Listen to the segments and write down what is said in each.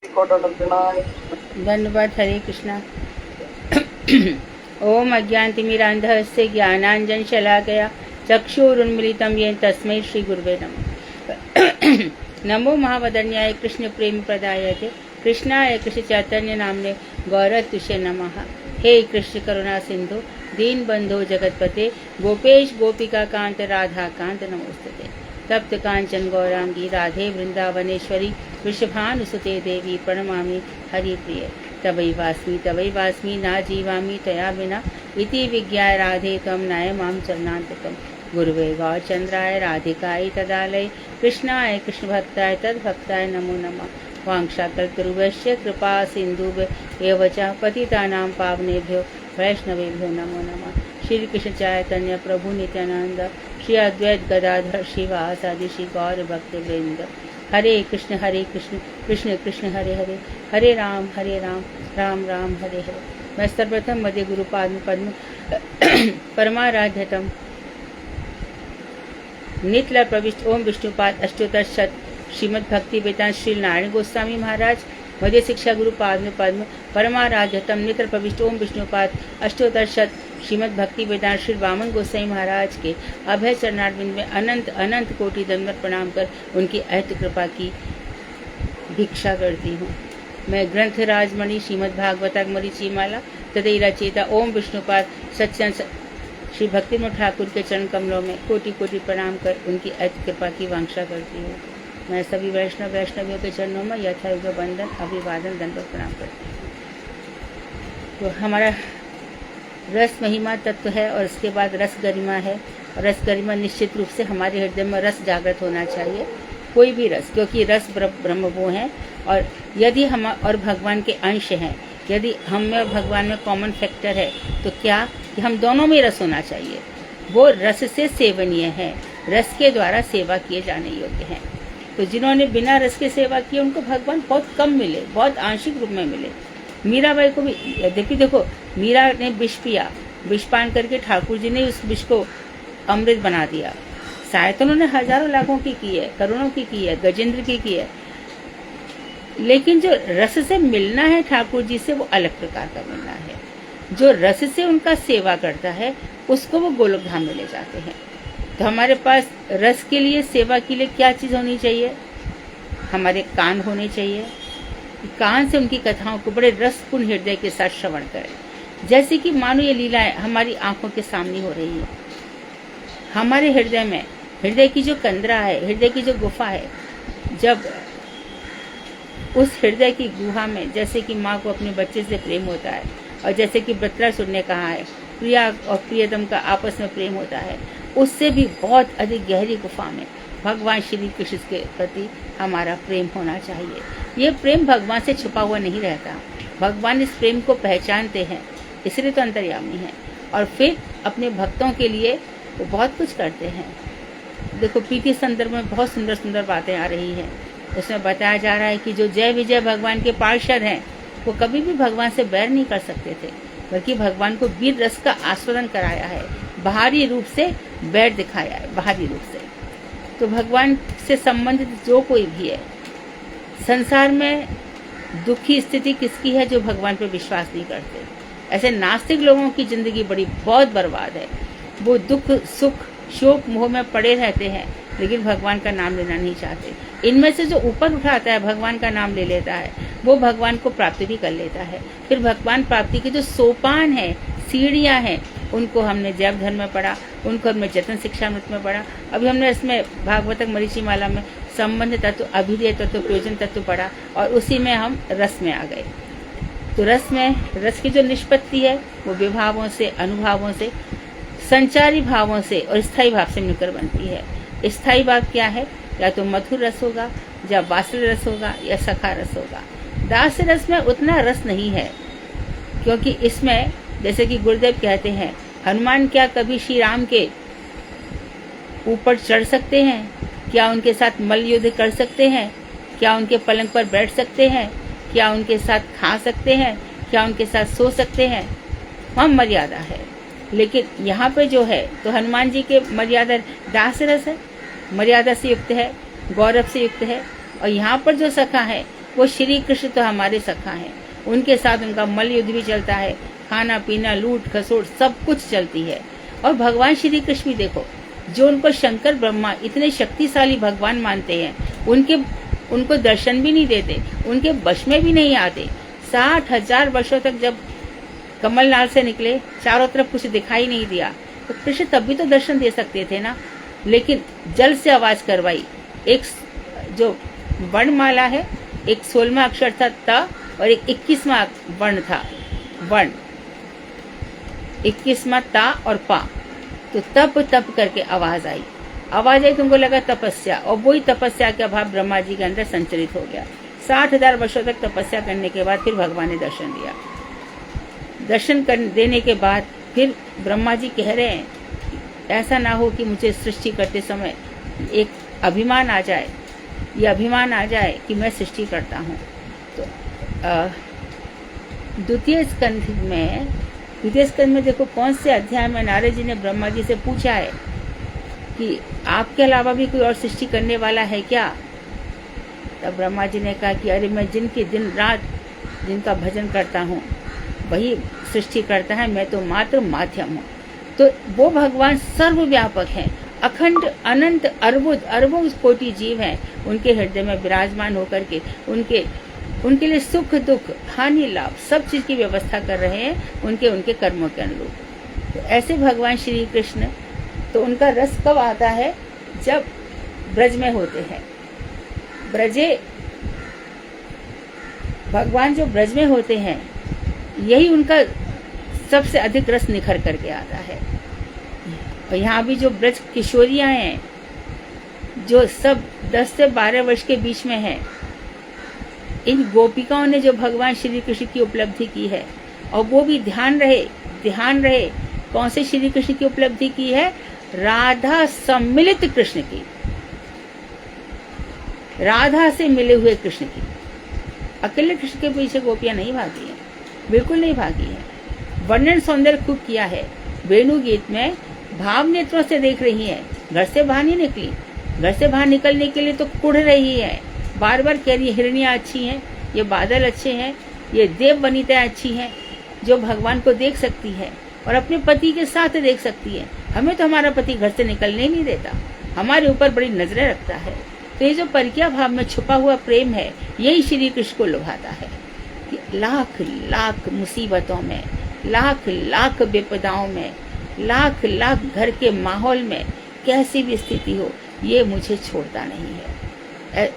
धन्यवाद। हरे कृष्णा। ओम अज्ञानतिमिरान्धस्य ज्ञानाञ्जनशलाकया चक्षुरुन्मीलितं येन तस्मै श्री गुरुवे नमः। नमो महावदन्याय कृष्ण प्रेम प्रदायते कृष्णाय कृष्ण चैतन्य नामने गौरतुषे नमः। हे कृष्ण करुणा सिंधु दीन बंधो जगतपते गोपेश गोपिका कांत राधा कांत नमोस्तुते। तप्त कांचन गौरांगी राधे वृंदावनेश्वरी वृषभानुसुते देवी प्रणमामि हरिप्रिय। तवै वास्मि ना जीवामि तया विना इति विज्ञाय राधे त्वं नाय मां चरणान्तकम्। गुरुवे गौरचंद्राय राधिकाय तदालय कृष्णाय कृष्णभक्ताय तद्भक्ताय नमो नमः। वाञ्छाकल्पतरुभ्यश्च कृपा सिन्धुभ्येव च पतितानां पावनेभ्यो वैष्णवेभ्यो नमो नमः। श्री कृष्ण चैतन्य प्रभु नित्यानंद श्री अद्वैत गदाधर श्रीवासादि श्री गौर भक्त वृंद। हरे कृष्ण कृष्ण कृष्ण हरे हरे, हरे राम राम राम हरे हरे। मैं सर्वप्रथम मध्य गुरु पद्म परमाराध्यतम नित्य प्रविष्ट ओम विष्णुपाद अष्टोत्तर शत श्रीमद् भक्ति वेदांत श्री नारायण गोस्वामी महाराज मध्य शिक्षा गुरु पद्म परमाराध्यतम नित्य प्रविष्ट ओम विष्णुपाद अष्टोत्तर शत श्रीमद् भक्ति वेदांत श्री वामन गोसाई महाराज के अभय चरणारविंद में अनंत अनंत कोटि दंडवत प्रणाम कर उनकी अहत कृपा की भिक्षा करती हूँ। मैं ग्रंथ राजमणि श्रीमद् भागवत मरीचिमाला तदई रचयिता ओम विष्णुपाद सत्संग श्री भक्तिमोहन ठाकुर के चरण कमलों में कोटि कोटि प्रणाम कर उनकी अहत कृपा की वांछा करती हूँ। मैं सभी वैष्णवियों के चरणों में यथायुग बंदन अभिवादन दंडवत प्रणाम करती हूँ। तो हमारा रस महिमा तत्व है और इसके बाद रस गरिमा है। और रस गरिमा निश्चित रूप से हमारे हृदय में रस जागृत होना चाहिए, कोई भी रस, क्योंकि रस ब्रह्म वो हैं। और यदि हम और भगवान के अंश हैं, यदि हम में और भगवान में कॉमन फैक्टर है, तो क्या कि हम दोनों में रस होना चाहिए। वो रस से सेवनीय है, रस के द्वारा सेवा किए जाने योग्य हैं। तो जिन्होंने बिना रस के सेवा की उनको भगवान बहुत कम मिले, बहुत आंशिक रूप में मिले। मीराबाई को भी देखो, मीरा ने विष पिया, विष पान करके ठाकुर जी ने उस विष को अमृत बना दिया। शायद उन्होंने हजारों लाखों की है, करोड़ों की है, गजेंद्र की है, लेकिन जो रस से मिलना है ठाकुर जी से वो अलग प्रकार का मिलना है। जो रस से उनका सेवा करता है उसको वो गोलोक धाम में ले जाते हैं। तो हमारे पास रस के लिए, सेवा के लिए क्या चीज होनी चाहिए? हमारे कान होने चाहिए। कान से उनकी कथाओं को बड़े रसपूर्ण हृदय के साथ श्रवण करें। जैसे कि मानो ये लीलाएं हमारी आंखों के सामने हो रही है। हमारे हृदय में, हृदय की जो कंदरा है, हृदय की जो गुफा है, जब उस हृदय की गुहा में जैसे कि माँ को अपने बच्चे से प्रेम होता है, और जैसे कि वृत्रासुर ने कहा है प्रिया और प्रियतम का आपस में प्रेम होता है, उससे भी बहुत अधिक गहरी गुफा में भगवान श्री कृष्ण के प्रति हमारा प्रेम होना चाहिए। ये प्रेम भगवान से छुपा हुआ नहीं रहता, भगवान इस प्रेम को पहचानते हैं, इसलिए तो अंतर्यामी है। और फिर अपने भक्तों के लिए वो बहुत कुछ करते हैं। देखो, पीटी संदर्भ में बहुत सुंदर सुंदर बातें आ रही हैं। उसमें बताया जा रहा है कि जो जय विजय भगवान के पार्षद हैं वो कभी भी भगवान से बैर नहीं कर सकते थे, बल्कि भगवान को वीर रस का आस्वादन कराया है, बाहरी रूप से बैर दिखाया है, बाहरी रूप से। तो भगवान से संबंधित जो कोई भी है, संसार में दुखी स्थिति किसकी है? जो भगवान पर विश्वास नहीं करते। ऐसे नास्तिक लोगों की जिंदगी बहुत बर्बाद है। वो दुख सुख शोक मोह में पड़े रहते हैं, लेकिन भगवान का नाम लेना नहीं चाहते। इनमें से जो ऊपर उठाता है, भगवान का नाम ले लेता है, वो भगवान को प्राप्ति भी कर लेता है। फिर भगवान प्राप्ति के जो सोपान है, सीढ़ियां हैं, उनको हमने जैव धर्म में पढ़ा, उनको हमने चेतन शिक्षामृत में पढ़ा। अभी हमने इसमें भागवत मरीचिमाला में संबंध तत्व, अभिधेय तत्व, प्रयोजन तत्व पढ़ा, और उसी में हम रस में आ गए। तो रस की जो निष्पत्ति है वो विभावों से, अनुभावों से, संचारी भावों से और स्थायी भाव से मिलकर बनती है। स्थायी भाव क्या है? या तो मधुर रस होगा, या वात्सल्य रस होगा, या सखा रस होगा। दास रस में उतना रस नहीं है, क्योंकि इसमें जैसे कि गुरुदेव कहते हैं, हनुमान क्या कभी श्री राम के ऊपर चढ़ सकते हैं? क्या उनके साथ मल्ल युद्ध कर सकते हैं? क्या उनके पलंग पर बैठ सकते हैं? क्या उनके साथ खा सकते हैं? क्या उनके साथ सो सकते हैं? वहाँ मर्यादा है। लेकिन यहाँ पे जो है, तो हनुमान जी के मर्यादा दास रस है, मर्यादा से युक्त है, गौरव से युक्त है। और यहाँ पर जो सखा है वो श्री कृष्ण तो हमारे सखा हैं, उनके साथ उनका मल युद्ध भी चलता है, खाना पीना लूट खसोट सब कुछ चलती है। और भगवान श्री कृष्ण भी देखो, जो उनको शंकर ब्रह्मा इतने शक्तिशाली भगवान मानते हैं, उनको दर्शन भी नहीं देते, उनके वश में भी नहीं आते। 60,000 वर्षों तक जब कमलनाल से निकले, चारों तरफ कुछ दिखाई नहीं दिया, तो कृष्ण तब भी तो दर्शन दे सकते थे ना, लेकिन जल से आवाज करवाई। एक जो वर्णमाला है, एक 16वां अक्षर था त, और एक 21वां वर्ण था, वर्ण 21वां ता और पा, तो तप तप करके आवाज आई तुमको लगा तपस्या, और वही तपस्या का भाव ब्रह्मा जी के अंदर संचरित हो गया। 60,000 वर्षों तक तपस्या करने के बाद फिर भगवान ने दर्शन दिया। दर्शन देने के बाद फिर ब्रह्मा जी कह रहे हैं, ऐसा ना हो कि मुझे सृष्टि करते समय एक अभिमान आ जाए, ये अभिमान आ जाए कि मैं सृष्टि करता हूँ। तो द्वितीय स्कंध में देखो कौन से अध्याय में नारद जी ने ब्रह्मा जी से पूछा है कि आपके अलावा भी कोई और सृष्टि करने वाला है क्या? तब ब्रह्मा जी ने कहा कि अरे मैं जिनकी दिन रात जिनका भजन करता हूँ वही सृष्टि करता है, मैं तो मात्र माध्यम हूँ। तो वो भगवान सर्वव्यापक हैं, अखंड अनंत अरबों कोटि जीव हैं, उनके हृदय में विराजमान होकर के उनके लिए सुख दुख हानि लाभ सब चीज की व्यवस्था कर रहे हैं, उनके कर्मों के अनुरूप। तो ऐसे भगवान श्री कृष्ण, तो उनका रस कब आता है? जब ब्रज में होते हैं। भगवान जो ब्रज में होते हैं, यही उनका सबसे अधिक रस निखर करके आता है। और यहाँ भी जो ब्रज किशोरियां हैं, जो सब 10 से 12 वर्ष के बीच में हैं, इन गोपिकाओं ने जो भगवान श्री कृष्ण की उपलब्धि की है, और वो भी ध्यान रहे कौन से श्री कृष्ण की उपलब्धि की है? राधा सम्मिलित कृष्ण की, राधा से मिले हुए कृष्ण की। अकेले कृष्ण के पीछे गोपियां नहीं भागी हैं, बिल्कुल नहीं भागी हैं। वर्णन सौंदर्य खूब किया है वेणु गीत में, भाव नेत्रों से देख रही है, घर से बाहर नहीं निकली। घर से बाहर निकलने के लिए तो कुढ़ रही है, बार बार कह रही है हिरनियां अच्छी हैं, ये बादल अच्छे हैं, ये देव वनिता अच्छी हैं, जो भगवान को देख सकती है और अपने पति के साथ देख सकती है। हमें तो हमारा पति घर से निकलने नहीं देता, हमारे ऊपर बड़ी नजरें रखता है। तो ये जो परकिया भाव में छुपा हुआ प्रेम है, यही श्री कृष्ण को लुभाता है कि लाख लाख मुसीबतों में, लाख लाख विपदाओं में, लाख लाख घर के माहौल में कैसी भी स्थिति हो, ये मुझे छोड़ता नहीं है।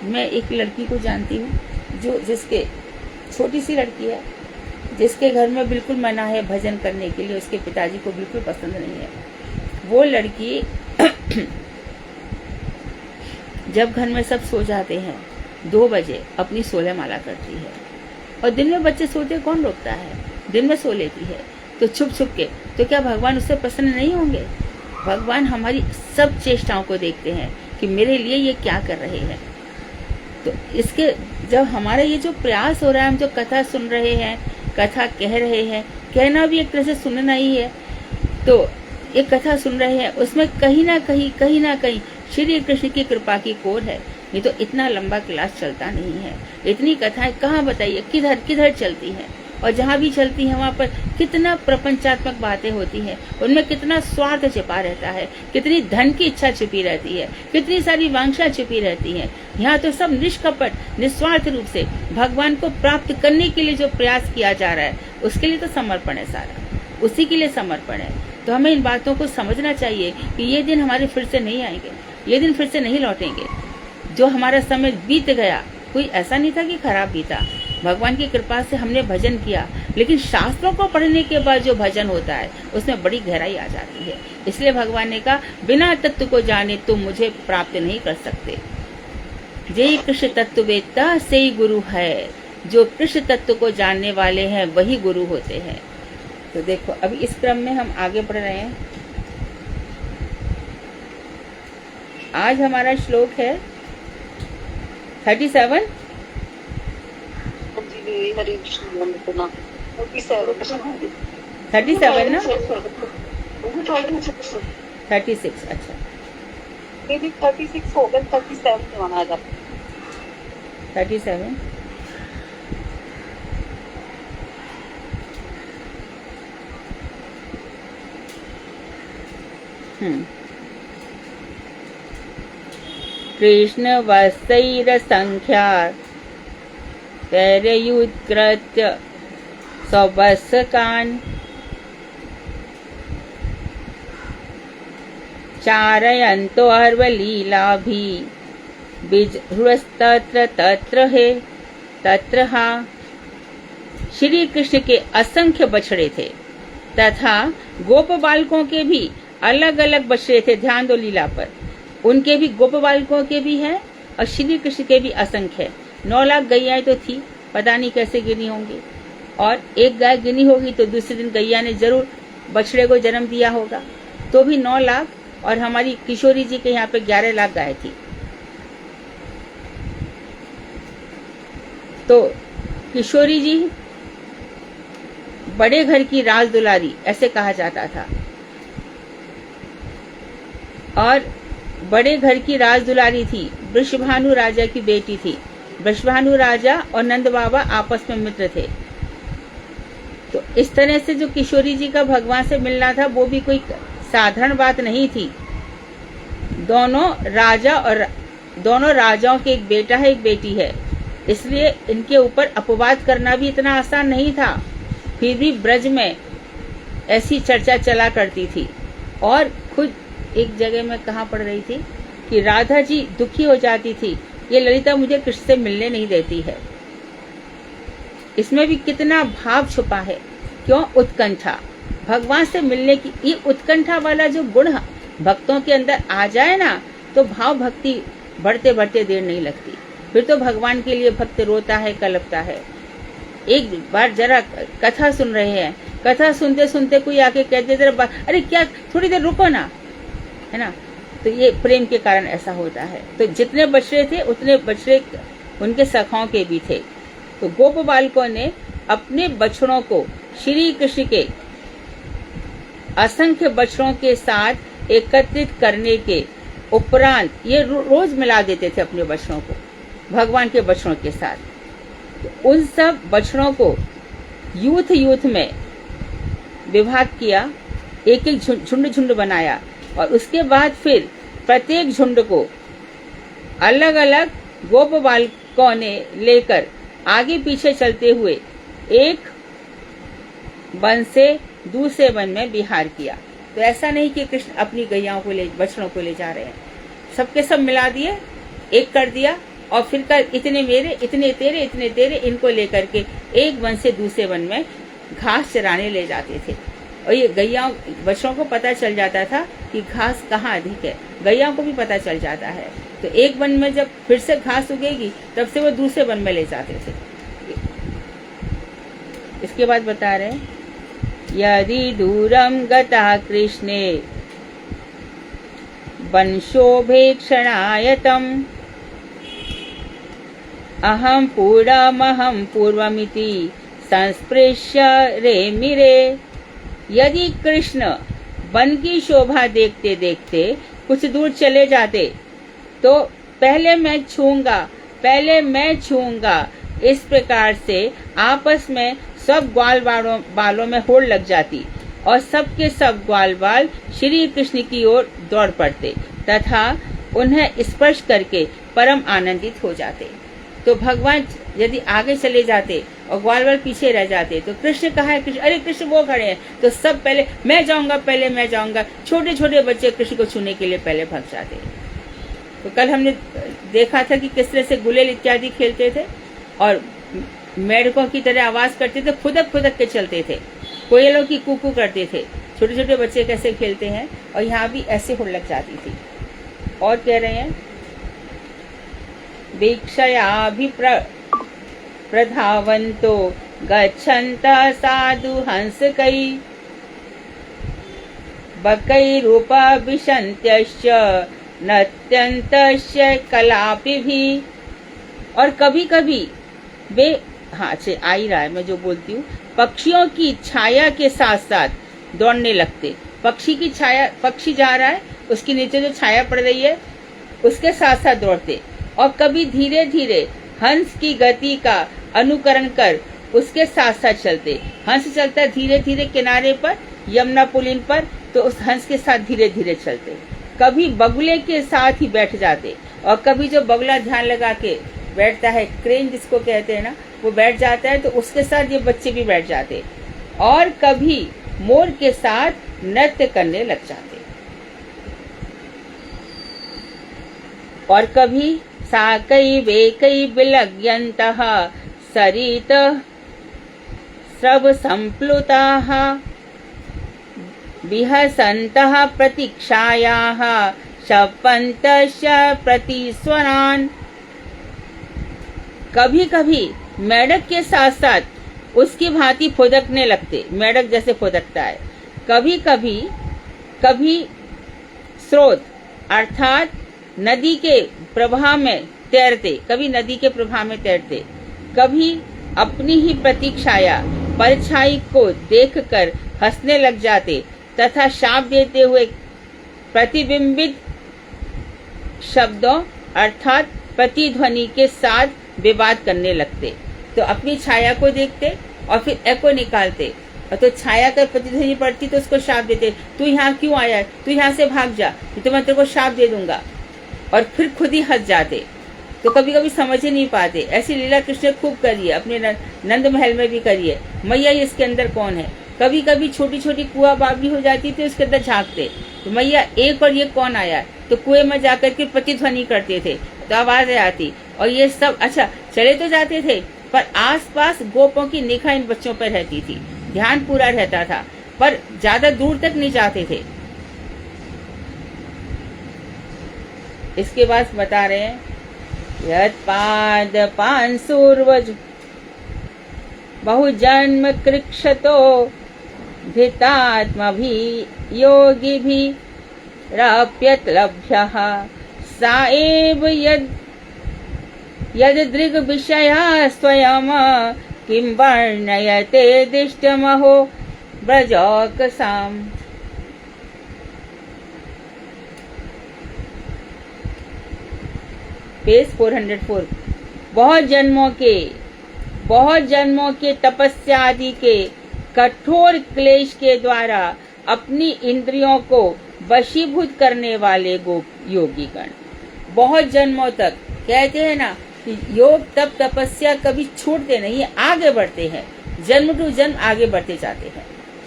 मैं एक लड़की को जानती हूँ, जिसके छोटी सी लड़की है, जिसके घर में बिल्कुल मना है भजन करने के लिए, उसके पिताजी को बिल्कुल पसंद नहीं है। वो लड़की जब घर में सब सो जाते हैं 2 बजे अपनी 16 माला करती है, और दिन में बच्चे सोते कौन रोकता है, दिन में सो लेती है, तो छुप छुप के। तो क्या भगवान उससे प्रसन्न नहीं होंगे? भगवान हमारी सब चेष्टाओं को देखते हैं कि मेरे लिए ये क्या कर रहे हैं। तो इसके जब हमारा ये जो प्रयास हो रहा है, हम जो कथा सुन रहे हैं, कथा कह रहे हैं, कहना भी एक तरह से सुनना ही है, तो ये कथा सुन रहे हैं, उसमें कहीं ना कहीं श्री कृष्ण की कृपा की कोर है। नहीं तो इतना लंबा क्लास चलता नहीं है, इतनी कथाएं कहाँ बताइए किधर चलती हैं, और जहाँ भी चलती हैं वहाँ पर कितना प्रपंचात्मक बातें होती हैं, उनमें कितना स्वार्थ छिपा रहता है, कितनी धन की इच्छा छिपी रहती है, कितनी सारी वांछा छिपी रहती है। यहाँ तो सब निष्कपट निस्वार्थ रूप से भगवान को प्राप्त करने के लिए जो प्रयास किया जा रहा है, उसके लिए तो समर्पण है, सारा उसी के लिए समर्पण है। तो हमें इन बातों को समझना चाहिए कि ये दिन हमारे फिर से नहीं आएंगे, ये दिन फिर से नहीं लौटेंगे। जो हमारा समय बीत गया, कोई ऐसा नहीं था कि खराब बीता, भगवान की कृपा से हमने भजन किया, लेकिन शास्त्रों को पढ़ने के बाद जो भजन होता है उसमें बड़ी गहराई आ जाती है। इसलिए भगवान ने कहा, बिना तत्व को जाने तुम मुझे प्राप्त नहीं कर सकते। जे कृष्ण तत्व वेत्ता से ही गुरु है, जो कृष्ण तत्व को जानने वाले हैं वही गुरु होते हैं। तो देखो अभी इस क्रम में हम आगे बढ़ रहे हैं। आज हमारा श्लोक है 37। 37 ना, 36। अच्छा 36 होगा, 37 होना 37। कृष्ण वत्सैर संख्या तैरयुत्कृत्य स्ववत्सकान् चारयन्तो अर्वलीलाभि बिजहुस्तत्र तत्र हे तत्र हा। श्री कृष्ण के असंख्य बछड़े थे तथा गोप बालकों के भी अलग अलग बछड़े थे। ध्यान दो लीला पर, उनके भी गोप बालकों के भी हैं और श्री कृष्ण के भी असंख्य। 9 लाख गैयाएं तो थी, पता नहीं कैसे गिनी होंगी, और एक गाय गिनी होगी तो दूसरे दिन गैया ने जरूर बछड़े को जन्म दिया होगा, तो भी 9 लाख। और हमारी किशोरी जी के यहाँ पे 11 लाख गाय थी। तो किशोरी जी बड़े घर की राज दुलारी ऐसे कहा जाता था, और बड़े घर की राज दुलारी थी। वृषभानु राजा की बेटी थी। वृषभानु राजा और नंद बाबा आपस में मित्र थे। तो इस तरह से जो किशोरी जी का भगवान से मिलना था वो भी कोई साधारण बात नहीं थी। दोनों राजाओं के एक बेटा है, एक बेटी है, इसलिए इनके ऊपर अपवाद करना भी इतना आसान नहीं था। फिर भी ब्रज में ऐसी चर्चा चला करती थी। और खुद एक जगह में कहाँ पढ़ रही थी कि राधा जी दुखी हो जाती थी, ये ललिता मुझे कृष्ण से मिलने नहीं देती है। इसमें भी कितना भाव छुपा है। क्यों? उत्कंठा। भगवान से मिलने की ये उत्कंठा वाला जो गुण भक्तों के अंदर आ जाए ना, तो भाव भक्ति बढ़ते बढ़ते देर नहीं लगती। फिर तो भगवान के लिए भक्त रोता है, कलपता है। एक बार जरा कथा सुन रहे हैं, कथा सुनते सुनते कोई आके कहते जरा अरे क्या, थोड़ी देर रुको ना, है ना। तो ये प्रेम के कारण ऐसा होता है। तो जितने बछड़े थे उतने बछड़े उनके सखाओं के भी थे। तो गोप बालकों ने अपने बछड़ों को श्री कृष्ण के असंख्य बछड़ों के साथ एकत्रित करने के उपरांत ये रोज मिला देते थे अपने बछड़ों को भगवान के बछड़ों के साथ। तो उन सब बछड़ों को यूथ में विभाग किया, एक एक झुंड बनाया, और उसके बाद फिर प्रत्येक झुंड को अलग अलग गोप बालकों ने लेकर आगे पीछे चलते हुए एक वन से दूसरे वन में विहार किया। तो ऐसा नहीं कि कृष्ण अपनी गैयाओं को बछड़ों को ले जा रहे हैं, सबके सब मिला दिए, एक कर दिया, और फिर कर इतने मेरे, इतने तेरे, इतने तेरे, इनको लेकर के एक वन से दूसरे वन में घास चराने ले जाते थे। और ये गैयाओं बछड़ों को पता चल जाता था कि घास कहाँ अधिक है, गैयाओं को भी पता चल जाता है। तो एक वन में जब फिर से घास उगेगी तब से वो दूसरे वन में ले जाते थे। इसके बाद बता रहे हैं, यदि दूरम गता कृष्णे वंशोभेक्षणायतम अहम पूर्वमिति संस्पृश्य रेमिरे। यदि कृष्ण वन की शोभा देखते देखते कुछ दूर चले जाते तो पहले मैं छूंगा, इस प्रकार से आपस में सब ग्वाल बालों में होड़ लग जाती और सबके सब ग्वाल बाल श्री कृष्ण की ओर दौड़ पड़ते तथा उन्हें स्पर्श करके परम आनंदित हो जाते। तो भगवान यदि आगे चले जाते और ग्वाल बाल पीछे रह जाते तो कृष्ण कहा है, कृष्ण, अरे कृष्ण वो खड़े हैं, तो सब पहले मैं जाऊंगा। छोटे छोटे बच्चे कृष्ण को छूने के लिए पहले भाग जाते। तो कल हमने देखा था कि किस तरह से गुलेल इत्यादि खेलते थे और मेढकों की तरह आवाज करते थे, खुदक के चलते थे, कोयलों की कूकू करते थे। छोटे छोटे बच्चे कैसे खेलते हैं, और यहाँ भी ऐसे होड़ लग जाती थी। और कह रहे हैं, प्रधावन्तो गच्छन्तः साधु हंसकै बकैरूपविशन्त्यश्च नत्यन्तस्य कलापिभिः। और कभी कभी वे, हाँ आ ही रहा है मैं जो बोलती हूँ, पक्षियों की छाया के साथ साथ दौड़ने लगते। पक्षी की छाया, पक्षी जा रहा है उसके नीचे जो छाया पड़ रही है उसके साथ साथ दौड़ते। और कभी धीरे धीरे हंस की गति का अनुकरण कर उसके साथ साथ चलते। हंस चलता धीरे धीरे किनारे पर, यमुना पुलिन पर, तो उस हंस के साथ धीरे धीरे चलते, कभी बगुले के साथ ही बैठ जाते, और कभी जो बगुला ध्यान लगा के बैठता है, क्रेन जिसको कहते हैं ना, वो बैठ जाता है, तो उसके साथ ये बच्चे भी बैठ जाते, और कभी मोर के साथ नृत्य करने लग जाते, और कभी साकई वेकई विलग्यन्तः सरित स्रव संप्लुताः विहसन्तः प्रतीक्षायाः शपन्तश्च प्रतिस्वरान्। कभी कभी मेढक के साथ साथ उसकी भांति फुदकने लगते, मेढक जैसे फुदकता है। कभी कभी स्रोत अर्थात नदी के प्रवाह में तैरते, कभी नदी के प्रवाह में तैरते, कभी अपनी ही प्रतीक्षाया परछाई को देखकर हंसने लग जाते तथा शाप देते हुए प्रतिबिंबित शब्दों अर्थात प्रतिध्वनि के साथ विवाद करने लगते। तो अपनी छाया को देखते और फिर एको निकालते, और तो छाया कर प्रतिध्वनि पड़ती तो उसको शाप देते, तू यहाँ क्यों आया, तू यहाँ से भाग जा, तो मैं तेरे को शाप दे दूंगा, और फिर खुद ही हंस जाते। तो कभी कभी समझ ही नहीं पाते। ऐसी लीला कृष्ण ने खूब करी है, अपने नंद महल में भी करी है। मैया इसके अंदर कौन है। कभी कभी छोटी छोटी कुआ बाबरी हो जाती थी, उसके अंदर झांकते, तो मैया एक और ये कौन आया, तो कुएं में जाकर के प्रतिध्वनि करते थे, तो आवाजें आती, और ये सब अच्छा चले तो जाते थे, पर आसपास गोपों की निगाह इन बच्चों पर रहती थी, ध्यान पूरा रहता था, पर ज्यादा दूर तक नहीं जाते थे। इसके बाद बता रहे हैं, यत् पाद पांसुर्वज बहुजन्म कृक्षतो धृतात्मभि योगिभि राप्यत लभ्यः सा एव यद दृग विषया स्वयं किं वर्णयते दिष्टमहो ब्रजौकसाम्। पेज 404। बहुत जन्मों के तपस्या आदि के कठोर क्लेश के द्वारा अपनी इंद्रियों को वशीभूत करने वाले योगीगण बहुत जन्मों तक, कहते हैं ना कि योग तप तपस्या कभी छूटते नहीं, आगे बढ़ते हैं, जन्म टू जन्म आगे बढ़ते जाते हैं।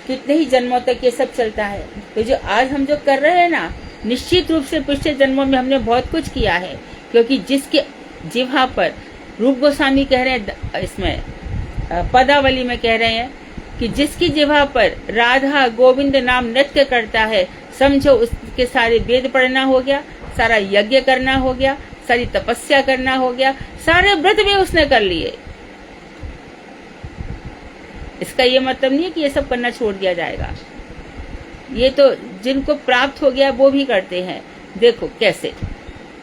कितने ही जन्मों तक ये सब चलता है। तो जो आज हम जो कर रहे हैं ना, निश्चित रूप से पिछले जन्मों में हमने बहुत कुछ किया है, क्योंकि जिसके जिह्वा पर रूप गोस्वामी कह रहे हैं, इसमें पदावली में कह रहे हैं कि जिसकी जिह्वा पर राधा गोविंद नाम नृत्य करता है, समझो उसके सारे वेद पढ़ना हो गया, सारा यज्ञ करना हो गया, सारी तपस्या करना हो गया, सारे व्रत भी उसने कर लिए। इसका ये मतलब नहीं है कि ये सब करना छोड़ दिया जाएगा, ये तो जिनको प्राप्त हो गया वो भी करते हैं। देखो कैसे,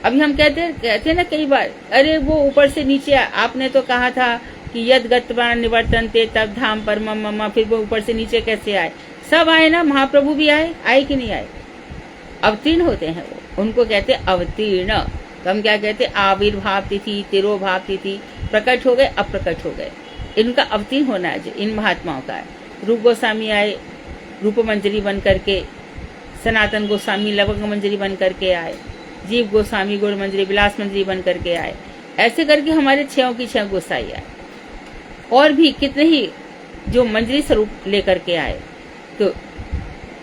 अभी हम कहते हैं ना कई बार, अरे वो ऊपर से नीचे, आपने तो कहा था कि यद गत्वा निवर्तन्ते तब धाम परमम मम, फिर वो ऊपर से नीचे कैसे आए। सब आए ना, महाप्रभु भी आए कि नहीं आए, अवतीर्ण होते हैं वो, उनको कहते अवतीर्ण। तो हम क्या कहते, आविर्भाव तिथि, तिरोभाव तिथि, प्रकट हो गए, अप्रकट हो गए, इनका अवतीर्ण होना है इन महात्माओं का। रूप गोस्वामी आए रूप मंजरी बन करके, सनातन गोस्वामी लवंग मंजरी बन करके आए, जीव गोस्वामी गुण मंजरी विलास मंजरी बन करके आए, ऐसे करके हमारे छयों की छह गोसाई आए, और भी कितने ही जो मंजरी स्वरूप लेकर के आए। तो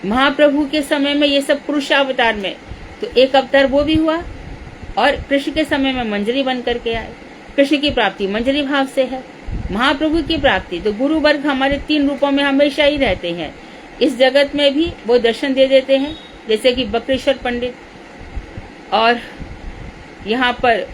महाप्रभु के समय में ये सब पुरुषावतार में, तो एक अवतार वो भी हुआ, और कृष्ण के समय में मंजरी बन करके आए। कृष्ण की प्राप्ति मंजरी भाव से है, महाप्रभु की प्राप्ति तो गुरु वर्ग हमारे 3 रूपों में हमेशा ही रहते हैं। इस जगत में भी वो दर्शन दे देते हैं, जैसे कि बक्रेश्वर पंडित, और यहाँ पर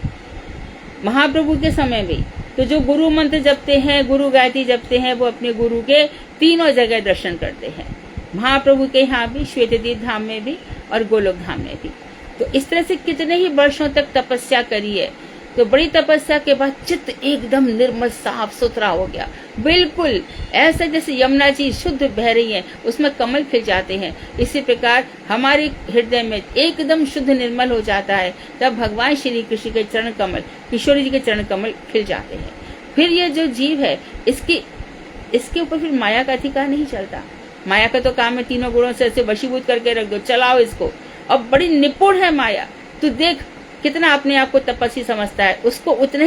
महाप्रभु के में भी तो जो गुरु मंत्र जपते हैं, गुरु गायत्री जपते हैं, वो अपने गुरु के तीनों जगह दर्शन करते हैं। महाप्रभु के यहाँ भी, श्वेततीर्थ धाम में भी और गोलोक धाम में भी। तो इस तरह से कितने ही वर्षों तक तपस्या करी है। तो बड़ी तपस्या के बाद चित्त एकदम निर्मल साफ सुथरा हो गया, बिल्कुल ऐसा जैसे यमुना जी शुद्ध बह रही है, उसमें कमल खिल जाते हैं। इसी प्रकार हमारे हृदय में एकदम शुद्ध निर्मल हो जाता है, तब भगवान श्री कृष्ण के चरण कमल, किशोरी जी के चरण कमल खिल जाते हैं। फिर ये जो जीव है, इसके ऊपर फिर माया का अधिकार नहीं चलता। माया का तो काम है तीनों गुणों से ऐसे वशीभूत करके रख दो, चलाओ इसको। अब बड़ी निपुण है माया, तू देख कितना अपने आप को तपस्वी समझता है, उसको उतनी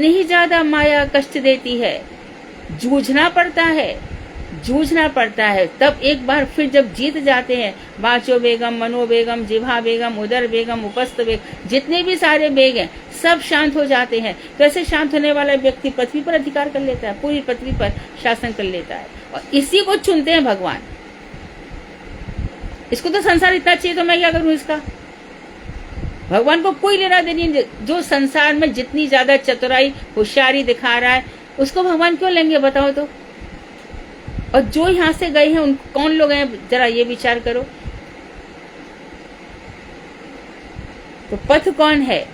ही ज्यादा माया कष्ट देती है। जूझना पड़ता है। तब एक बार फिर जब जीत जाते हैं, वाचो बेगम, मनो बेगम, जिह्वा बेगम, उदर बेगम, उपस्थ बेगम, जितने भी सारे बेग हैं सब शांत हो जाते हैं। तो ऐसे शांत होने वाला व्यक्ति पृथ्वी पर अधिकार कर लेता है, पूरी पृथ्वी पर शासन कर लेता है, और इसी को चुनते हैं भगवान। इसको तो संसार इतना चाहिए तो मैं क्या करूं इसका? भगवान को कोई लेना देनी नहीं। जो संसार में जितनी ज्यादा चतुराई होशियारी दिखा रहा है उसको भगवान क्यों लेंगे बताओ तो? और जो यहाँ से गए हैं उन कौन लोग हैं, जरा ये विचार करो। तो पथ कौन है?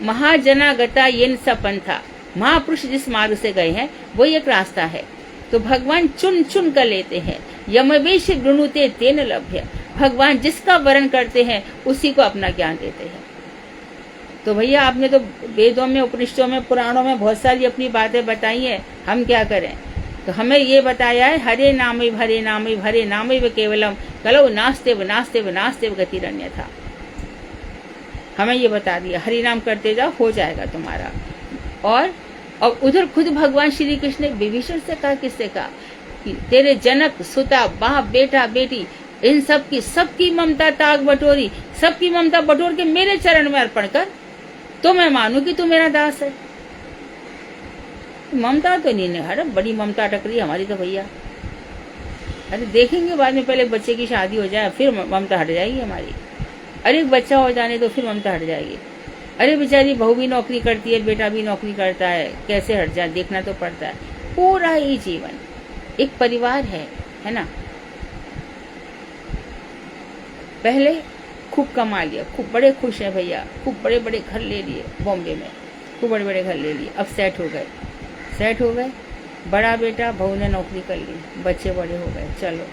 महाजनागता येन स पंथा, महापुरुष जिस मार्ग से गए हैं वो एक रास्ता है। तो भगवान चुन चुन कर लेते हैं। यमवेश वृणुते तेन लभ्य, भगवान जिसका वर्ण करते हैं उसी को अपना ज्ञान देते हैं। तो भैया आपने तो वेदों में, उपनिषदों में, पुराणों में बहुत सारी अपनी बातें बताई हैं, हम क्या करें? तो हमें ये बताया है, हरे नामैव हरे नामैव हरे नामैव केवलम कलौ नास्तेव नास्तेव नास्तेव गतिरन्यथा। हमें ये बता दिया, हरि नाम करते जाओ, हो जाएगा तुम्हारा। और उधर खुद भगवान श्री कृष्ण ने विभीषण से कहा, किससे कहा कि तेरे जनक, सुता, बाप, बेटा, बेटी, इन सबकी ममता ताक बटोरी, सबकी ममता बटोर के मेरे चरण में अर्पण कर, तो मैं मानू कि तू मेरा दास है। ममता तो नहीं है, अरे बड़ी ममता अटक रही है हमारी तो भैया। अरे देखेंगे बाद में, पहले बच्चे की शादी हो जाए फिर ममता हट जाएगी हमारी। अरे एक बच्चा हो जाने तो फिर ममता हट जाएगी। अरे बेचारी बहू भी नौकरी करती है, बेटा भी नौकरी करता है, कैसे हट जाए? देखना तो पड़ता है। पूरा ही जीवन एक परिवार है ना। पहले खूब कमा लिया, खूब बड़े खुश है भैया, खूब बड़े बड़े घर ले लिए बॉम्बे में, खूब बड़े बड़े घर ले लिए। अब सेट हो गए। बड़ा बेटा, बहू ने नौकरी कर ली, बच्चे बड़े हो गए, चलो।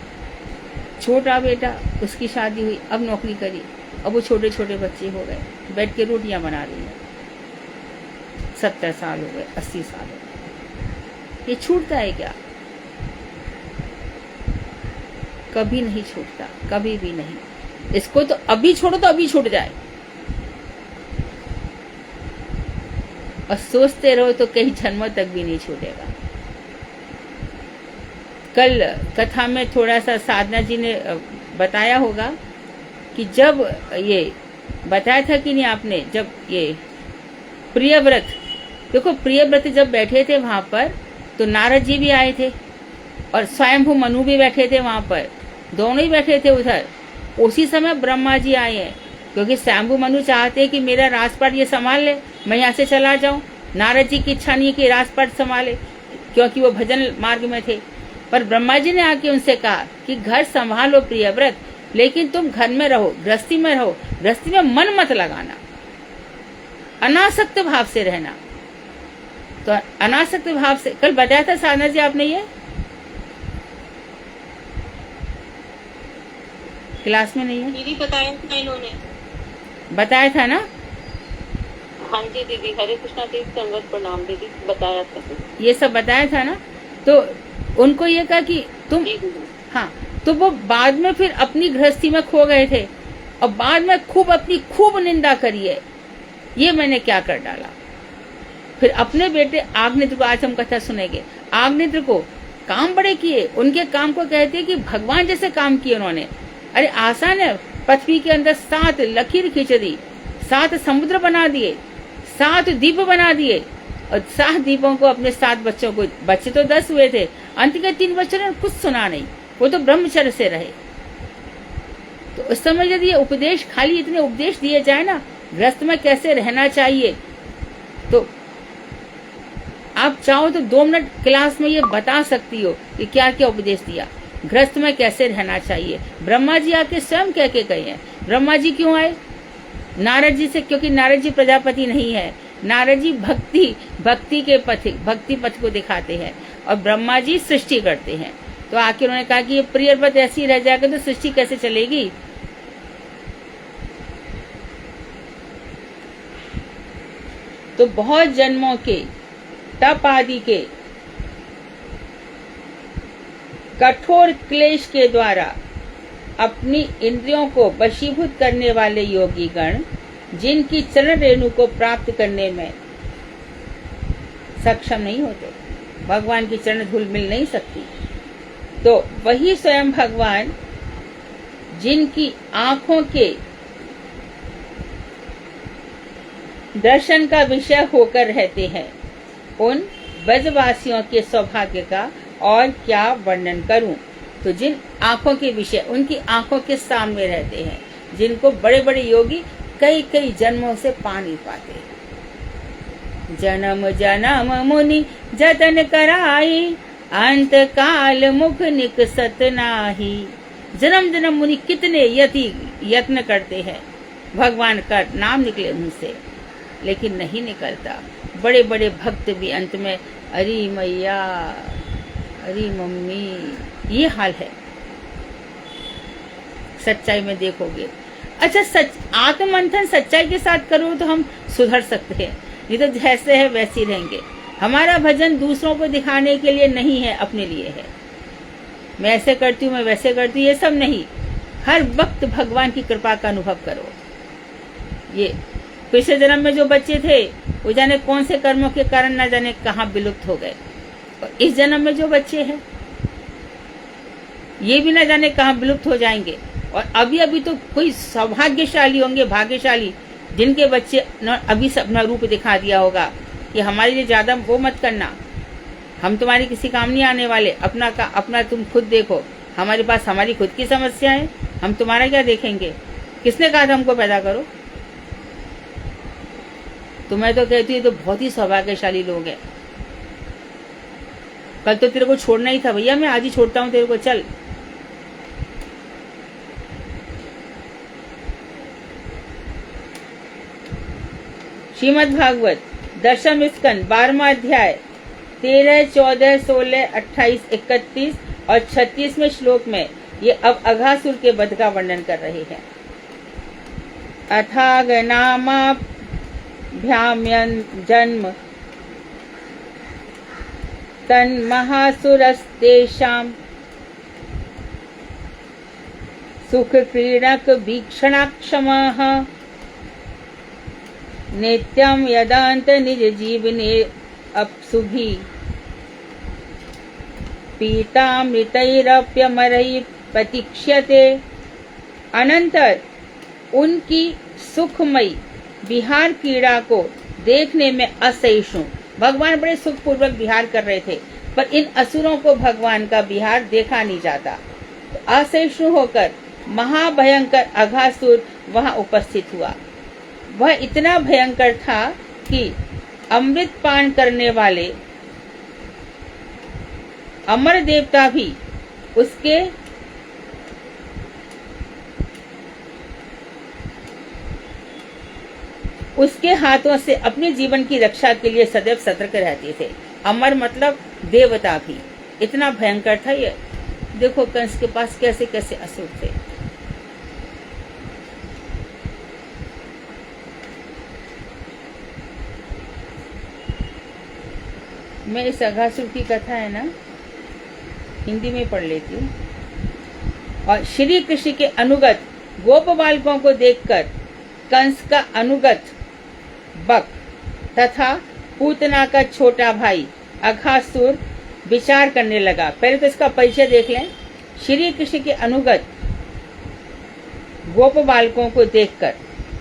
छोटा बेटा, उसकी शादी हुई, अब नौकरी करी, अब वो छोटे छोटे बच्चे हो गए, बैठ के रोटियां बना रही है। 70 साल हो गए, 80 साल हो गए। ये छूटता है क्या? कभी नहीं छूटता, कभी भी नहीं। इसको तो अभी छोड़ो तो अभी छूट जाए, और सोचते रहो तो कई जन्मों तक भी नहीं छूटेगा। कल कथा में थोड़ा सा साधना जी ने बताया होगा कि जब ये बताया था कि नहीं आपने, जब ये प्रियव्रत, देखो प्रियव्रत जब बैठे थे वहां पर तो नारद जी भी आए थे और स्वयंभू मनु भी बैठे थे वहां पर, दोनों ही बैठे थे उधर। उसी समय ब्रह्मा जी आए हैं, क्योंकि स्वयंभू मनु चाहते कि मेरा राजपाट ये संभाल ले, मैं यहाँ से चला जाऊं। नारद जी की इच्छा नहीं कि राजपाट संभाले, क्योंकि वो भजन मार्ग में थे। पर ब्रह्मा जी ने आके उनसे कहा कि घर संभालो प्रियव्रत, लेकिन तुम घर में रहो, गृहस्थी में रहो, गृहस्थी में मन मत लगाना, अनासक्त भाव से रहना। तो अनासक्त भाव से कल बताया था साधना जी आपने, ये क्लास में नहीं है दीदी? बताया था इन्होंने, बताया था ना? हाँ जी दीदी, हरे कृष्णा दीदी, संगत प्रणाम दीदी, बताया था, ये सब बताया था ना। तो उनको ये कहा कि तुम, हाँ, तो वो बाद में फिर अपनी गृहस्थी में खो गए थे और बाद में खूब निंदा करी है, ये मैंने क्या कर डाला। फिर अपने बेटे आग्नेत्र को, आज हम कथा सुनेंगे, आग्नेत्र को काम बड़े किए, उनके काम को कहते हैं कि भगवान जैसे काम किए उन्होंने। अरे आसान है, पृथ्वी के अंदर 7 लकीर खींच दी, 7 समुद्र बना दिए, 7 द्वीप बना दिए, और 7 द्वीपों को अपने 7 बच्चों को, बच्चे तो 10 हुए थे, अंत के 3 बच्चों ने कुछ सुना नहीं, वो तो ब्रह्मचर्य से रहे। तो उस समय यदि ये उपदेश, खाली इतने उपदेश दिए जाए ना गृहस्थ में कैसे रहना चाहिए, तो आप चाहो तो 2 मिनट क्लास में ये बता सकती हो कि क्या क्या उपदेश दिया, गृहस्थ में कैसे रहना चाहिए। ब्रह्मा जी आके स्वयं कह के गए हैं। ब्रह्मा जी क्यों आए? नारद जी से, क्योंकि नारद जी प्रजापति नहीं है, नारद जी भक्ति के पथ, भक्ति पथ को दिखाते हैं, और ब्रह्मा जी सृष्टि करते हैं। तो आखिर उन्होंने कहा कि ये प्रियव्रत ऐसी रह जाएगा तो सृष्टि कैसे चलेगी। तो बहुत जन्मों के तप आदि के कठोर क्लेश के द्वारा अपनी इंद्रियों को वशीभूत करने वाले योगी गण जिनकी चरण रेणु को प्राप्त करने में सक्षम नहीं होते, भगवान की चरण धूल मिल नहीं सकती, तो वही स्वयं भगवान जिनकी आंखों के दर्शन का विषय होकर रहते हैं, उन ब्रजवासियों के सौभाग्य का और क्या वर्णन करूं। तो जिन आंखों के विषय उनकी आंखों के सामने रहते हैं, जिनको बड़े बड़े योगी कई कई जन्मों से पा नहीं पाते। जन्म जन्म मुनि जतन कराई, अंत काल मुख निकसत नाही। जन्म जन्म मुनि कितने यत्न करते हैं भगवान का नाम निकले उनसे, लेकिन नहीं निकलता। बड़े बड़े भक्त भी अंत में अरे मैया, अरे मम्मी, ये हाल है। सच्चाई में देखोगे। अच्छा, आत्ममंथन सच्चाई के साथ करो तो हम सुधर सकते हैं, नहीं तो जैसे है वैसे ही रहेंगे। हमारा भजन दूसरों को दिखाने के लिए नहीं है, अपने लिए है। मैं ऐसे करती हूँ, मैं वैसे करती हूँ, ये सब नहीं। हर वक्त भगवान की कृपा का अनुभव करो। ये पिछले जन्म में जो बच्चे थे वो जाने कौन से कर्मों के कारण न जाने कहाँ विलुप्त हो गए, और इस जन्म में जो बच्चे हैं ये भी न जाने कहाँ विलुप्त हो जाएंगे। और अभी अभी तो कोई सौभाग्यशाली होंगे, भाग्यशाली, जिनके बच्चे अभी से अपना रूप दिखा दिया होगा कि हमारे लिए ज्यादा वो मत करना, हम तुम्हारी किसी काम नहीं आने वाले, अपना तुम खुद देखो। हमारे पास हमारी खुद की समस्या है, हम तुम्हारा क्या देखेंगे। किसने कहा था हमको पैदा करो? तो मैं तो कहती हूँ तो बहुत ही सौभाग्यशाली लोग हैं। कल तो तेरे को छोड़ना ही था भैया, मैं आज ही छोड़ता हूँ तेरे को, चल। श्रीमद् भागवत दशम स्कंद 12वां अध्याय 13, 14, 16, 28, 31 और 36वें श्लोक में ये अब अघासुर के वध का वर्णन कर रहे हैं। अथाग नामाभ्याम्यन जन्म तन्महासुरस्तेषाम् सुख क्रीडक वीक्षणाक्षमाः नित्यं यदान्त निज जीवने अप्सुभि पीतामृतैरप्यमरैः प्रतीक्ष्यते। अनंतर उनकी सुखमयी विहार क्रीड़ा को देखने में असहिष्णु, भगवान बड़े सुखपूर्वक विहार कर रहे थे, पर इन असुरों को भगवान का विहार देखा नहीं जाता। तो असहिष्णु होकर महाभयंकर अघासुर वहां उपस्थित हुआ। वह इतना भयंकर था कि अमृत पान करने वाले अमर देवता भी उसके हाथों से अपने जीवन की रक्षा के लिए सदैव सतर्क रहते थे। अमर मतलब देवता भी, इतना भयंकर था ये। देखो कंस के पास कैसे कैसे असुर थे। मैं इस अघासुर की कथा है ना हिंदी में पढ़ लेती हूँ। और श्री कृष्ण के अनुगत गोप बालकों को देखकर कंस का अनुगत बक तथा पूतना का छोटा भाई अघासुर विचार करने लगा। पहले तो इसका परिचय देख लें। श्री कृष्ण के अनुगत गोप बालकों को देखकर,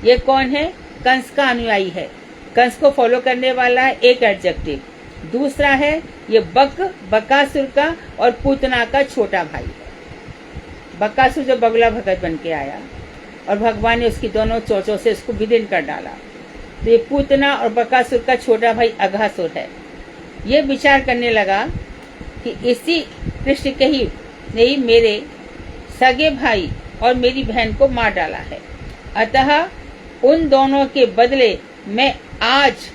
ये कौन है? कंस का अनुयायी है, कंस को फॉलो करने वाला है, एक एडजेक्टिव। दूसरा है ये बकासुर का और पूतना का छोटा भाई है। बकासुर जो बगुला भगत बन के आया और भगवान ने उसकी दोनों चोंचों से उसको विदीर्ण कर डाला। तो ये पूतना और बकासुर का छोटा भाई अघासुर है। ये विचार करने लगा कि इसी कृष्ण के ही ने मेरे सगे भाई और मेरी बहन को मार डाला है, अतः उन दोनों के बदले मैं आज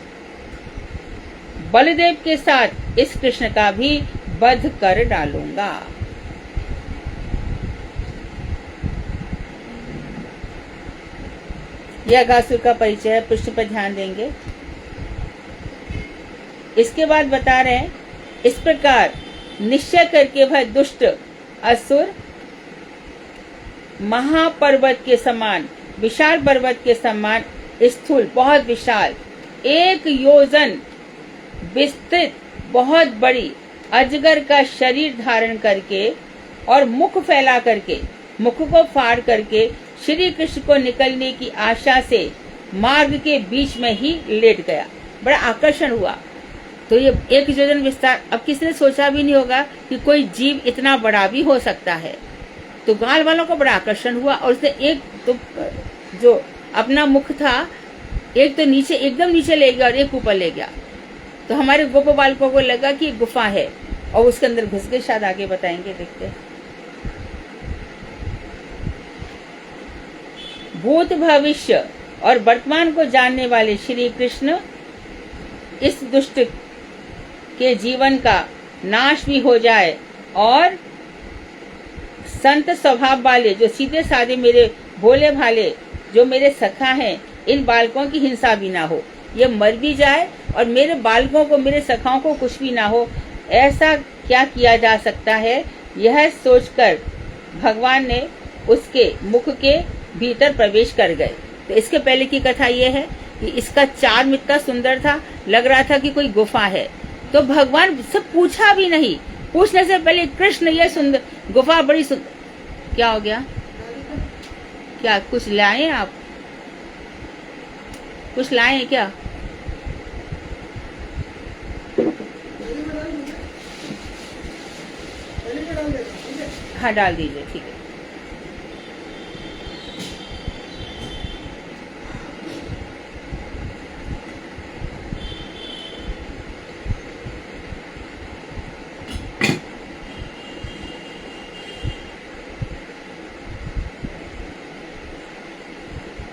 बलदेव के साथ इस कृष्ण का भी वध कर डालूंगा। यह अघासुर का परिचय है, पृष्ठ पर ध्यान देंगे। इसके बाद बता रहे हैं, इस प्रकार निश्चय करके वह दुष्ट असुर महापर्वत के समान, विशाल पर्वत के समान स्थूल, बहुत विशाल, 1 योजन विस्तृत, बहुत बड़ी अजगर का शरीर धारण करके और मुख फैला करके, मुख को फाड़ करके श्री कृष्ण को निकलने की आशा से मार्ग के बीच में ही लेट गया। बड़ा आकर्षण हुआ। तो ये 1 योजन विस्तार, अब किसी ने सोचा भी नहीं होगा कि कोई जीव इतना बड़ा भी हो सकता है। तो गाल वालों को बड़ा आकर्षण हुआ और उसने एक तो जो अपना मुख था, एक तो नीचे, एकदम नीचे ले गया और एक ऊपर ले गया। तो हमारे गोप बालकों को लगा कि गुफा है और उसके अंदर घुस गए। शायद आगे बताएंगे, देखते हैं। भूत, भविष्य और वर्तमान को जानने वाले श्री कृष्ण इस दुष्ट के जीवन का नाश भी हो जाए और संत स्वभाव वाले, जो सीधे साधे मेरे भोले भाले, जो मेरे सखा हैं, इन बालकों की हिंसा भी ना हो, ये मर भी जाए और मेरे बालकों को, मेरे सखाओं को कुछ भी ना हो। ऐसा क्या किया जा सकता है? यह सोचकर भगवान ने उसके मुख के भीतर प्रवेश कर गए। तो इसके पहले की कथा ये है कि इसका चार्म इतना सुंदर था, लग रहा था कि कोई गुफा है। तो भगवान से पूछा भी नहीं, पूछने से पहले कृष्ण ये सुंदर गुफा, बड़ी सुंदर, क्या हो गया? क्या कुछ लाए आप? कुछ लाए हैं क्या? हाँ, डाल दीजिए, ठीक है।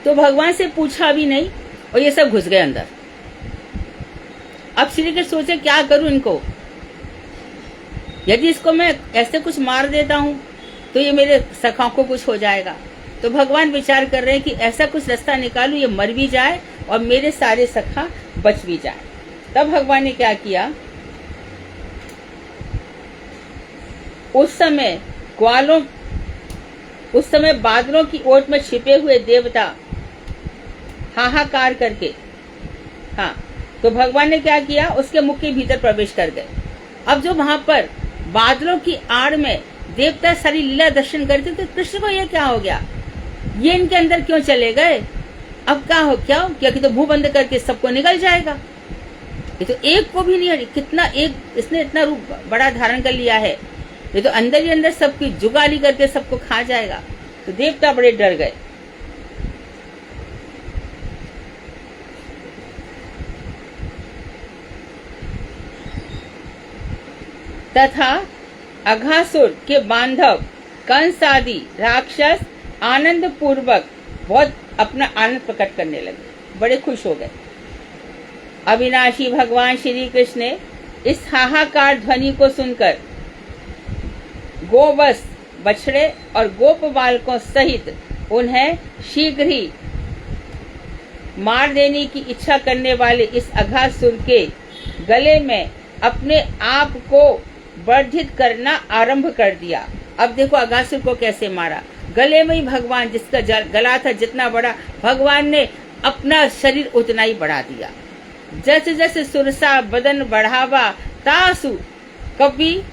तो भगवान से पूछा भी नहीं और ये सब घुस गए अंदर। अब श्री कृष्ण सोचे क्या करूं इनको, यदि इसको मैं ऐसे कुछ मार देता हूं तो ये मेरे सखाओं को कुछ हो जाएगा। तो भगवान विचार कर रहे हैं कि ऐसा कुछ रास्ता निकालूं, ये मर भी जाए और मेरे सारे सखा बच भी जाए। तब भगवान ने क्या किया, उस समय बादलों की ओट में छिपे हुए देवता हाहाकार करके, हाँ, तो भगवान ने क्या किया, उसके मुख के भीतर प्रवेश कर गए। अब जो वहां पर बादलों की आड़ में देवता सारी लीला दर्शन करते, तो कृष्ण को ये क्या हो गया, ये इनके अंदर क्यों चले गए? अब क्या हो क्या कि तो मुंह बंद करके सबको निकल जाएगा। ये तो एक को भी नहीं, कितना एक इसने इतना रूप बड़ा धारण कर लिया है, ये तो अंदर ही अंदर सबकी जुगाली करके सबको खा जाएगा। तो देवता बड़े डर गए। तथा अघासुर के बांधव कंस आदि राक्षस आनंद पूर्वक बहुत अपना आनंद प्रकट करने लगे, बड़े खुश हो गए। अविनाशी भगवान श्री कृष्ण ने इस हाहाकार ध्वनि को सुनकर गोवत्स बछड़े और गोप बालकों सहित उन्हें शीघ्र ही मार देने की इच्छा करने वाले इस अघासुर के गले में अपने आप को वर्धित करना आरंभ कर दिया। अब देखो अघासुर को कैसे मारा, गले में ही भगवान, जिसका गला था जितना बड़ा, भगवान ने अपना शरीर उतना ही बढ़ा दिया। जैसे जैसे सुरसा बदन बढ़ावा तासु कपी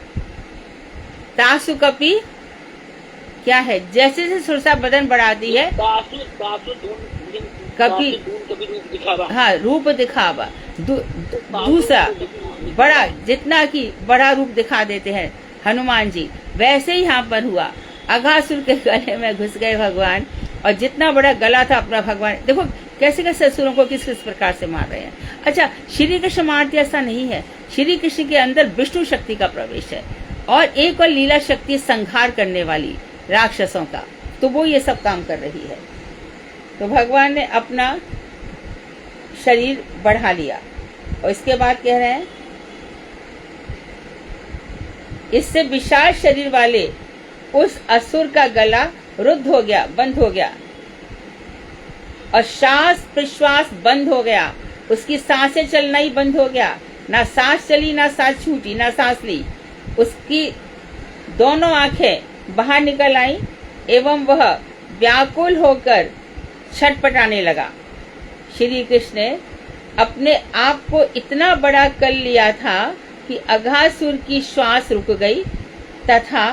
क्या है, जैसे जैसे सुरसा बदन बढ़ाती है कभी हाँ रूप दिखावा, दूसरा बड़ा, जितना कि बड़ा रूप दिखा देते हैं हनुमान जी, वैसे ही यहाँ पर हुआ। अघासुर के गले में घुस गए भगवान और जितना बड़ा गला था अपना भगवान, देखो कैसे कैसे असुरों को किस किस प्रकार से मार रहे हैं। अच्छा, श्री कृष्ण मारते ऐसा नहीं है, श्री कृष्ण के अंदर विष्णु शक्ति का प्रवेश है और एक और लीला शक्ति संहार करने वाली राक्षसों का, तो वो ये सब काम कर रही है। तो भगवान ने अपना शरीर बढ़ा लिया और इसके बाद कह रहे हैं, इससे विशाल शरीर वाले उस असुर का गला रुद्ध हो गया, बंद हो गया और श्वास प्रश्वास बंद हो गया, उसकी सांसें चलना ही बंद हो गया, ना सांस चली, ना सांस छूटी, ना सांस ली, उसकी दोनों आंखें बाहर निकल आईं एवं वह व्याकुल होकर छटपटाने लगा। श्री कृष्ण ने अपने आप को इतना बड़ा कर लिया था कि अघासुर की श्वास रुक गई तथा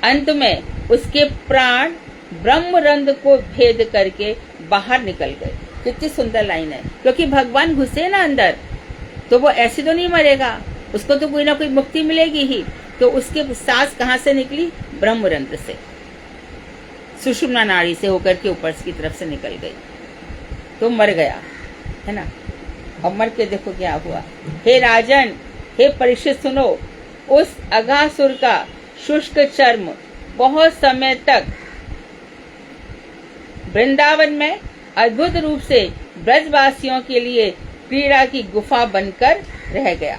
अंत में उसके प्राण ब्रह्मरंध्र को भेद करके बाहर निकल गए। कितनी सुंदर लाइन है, क्योंकि भगवान घुसे ना अंदर तो वो ऐसे तो नहीं मरेगा, उसको तो कोई ना कोई मुक्ति मिलेगी ही। तो उसके सांस कहाँ से निकली? ब्रह्मरंध्र से, सुषुम्ना नाड़ी से होकर के ऊपर की तरफ से निकल गई, तो मर गया, है ना। और मर के देखो क्या हुआ। हे राजन, हे परीक्षित सुनो, उस अघासुर का शुष्क चर्म बहुत समय तक वृंदावन में अद्भुत रूप से ब्रजवासियों के लिए क्रीड़ा की गुफा बनकर रह गया।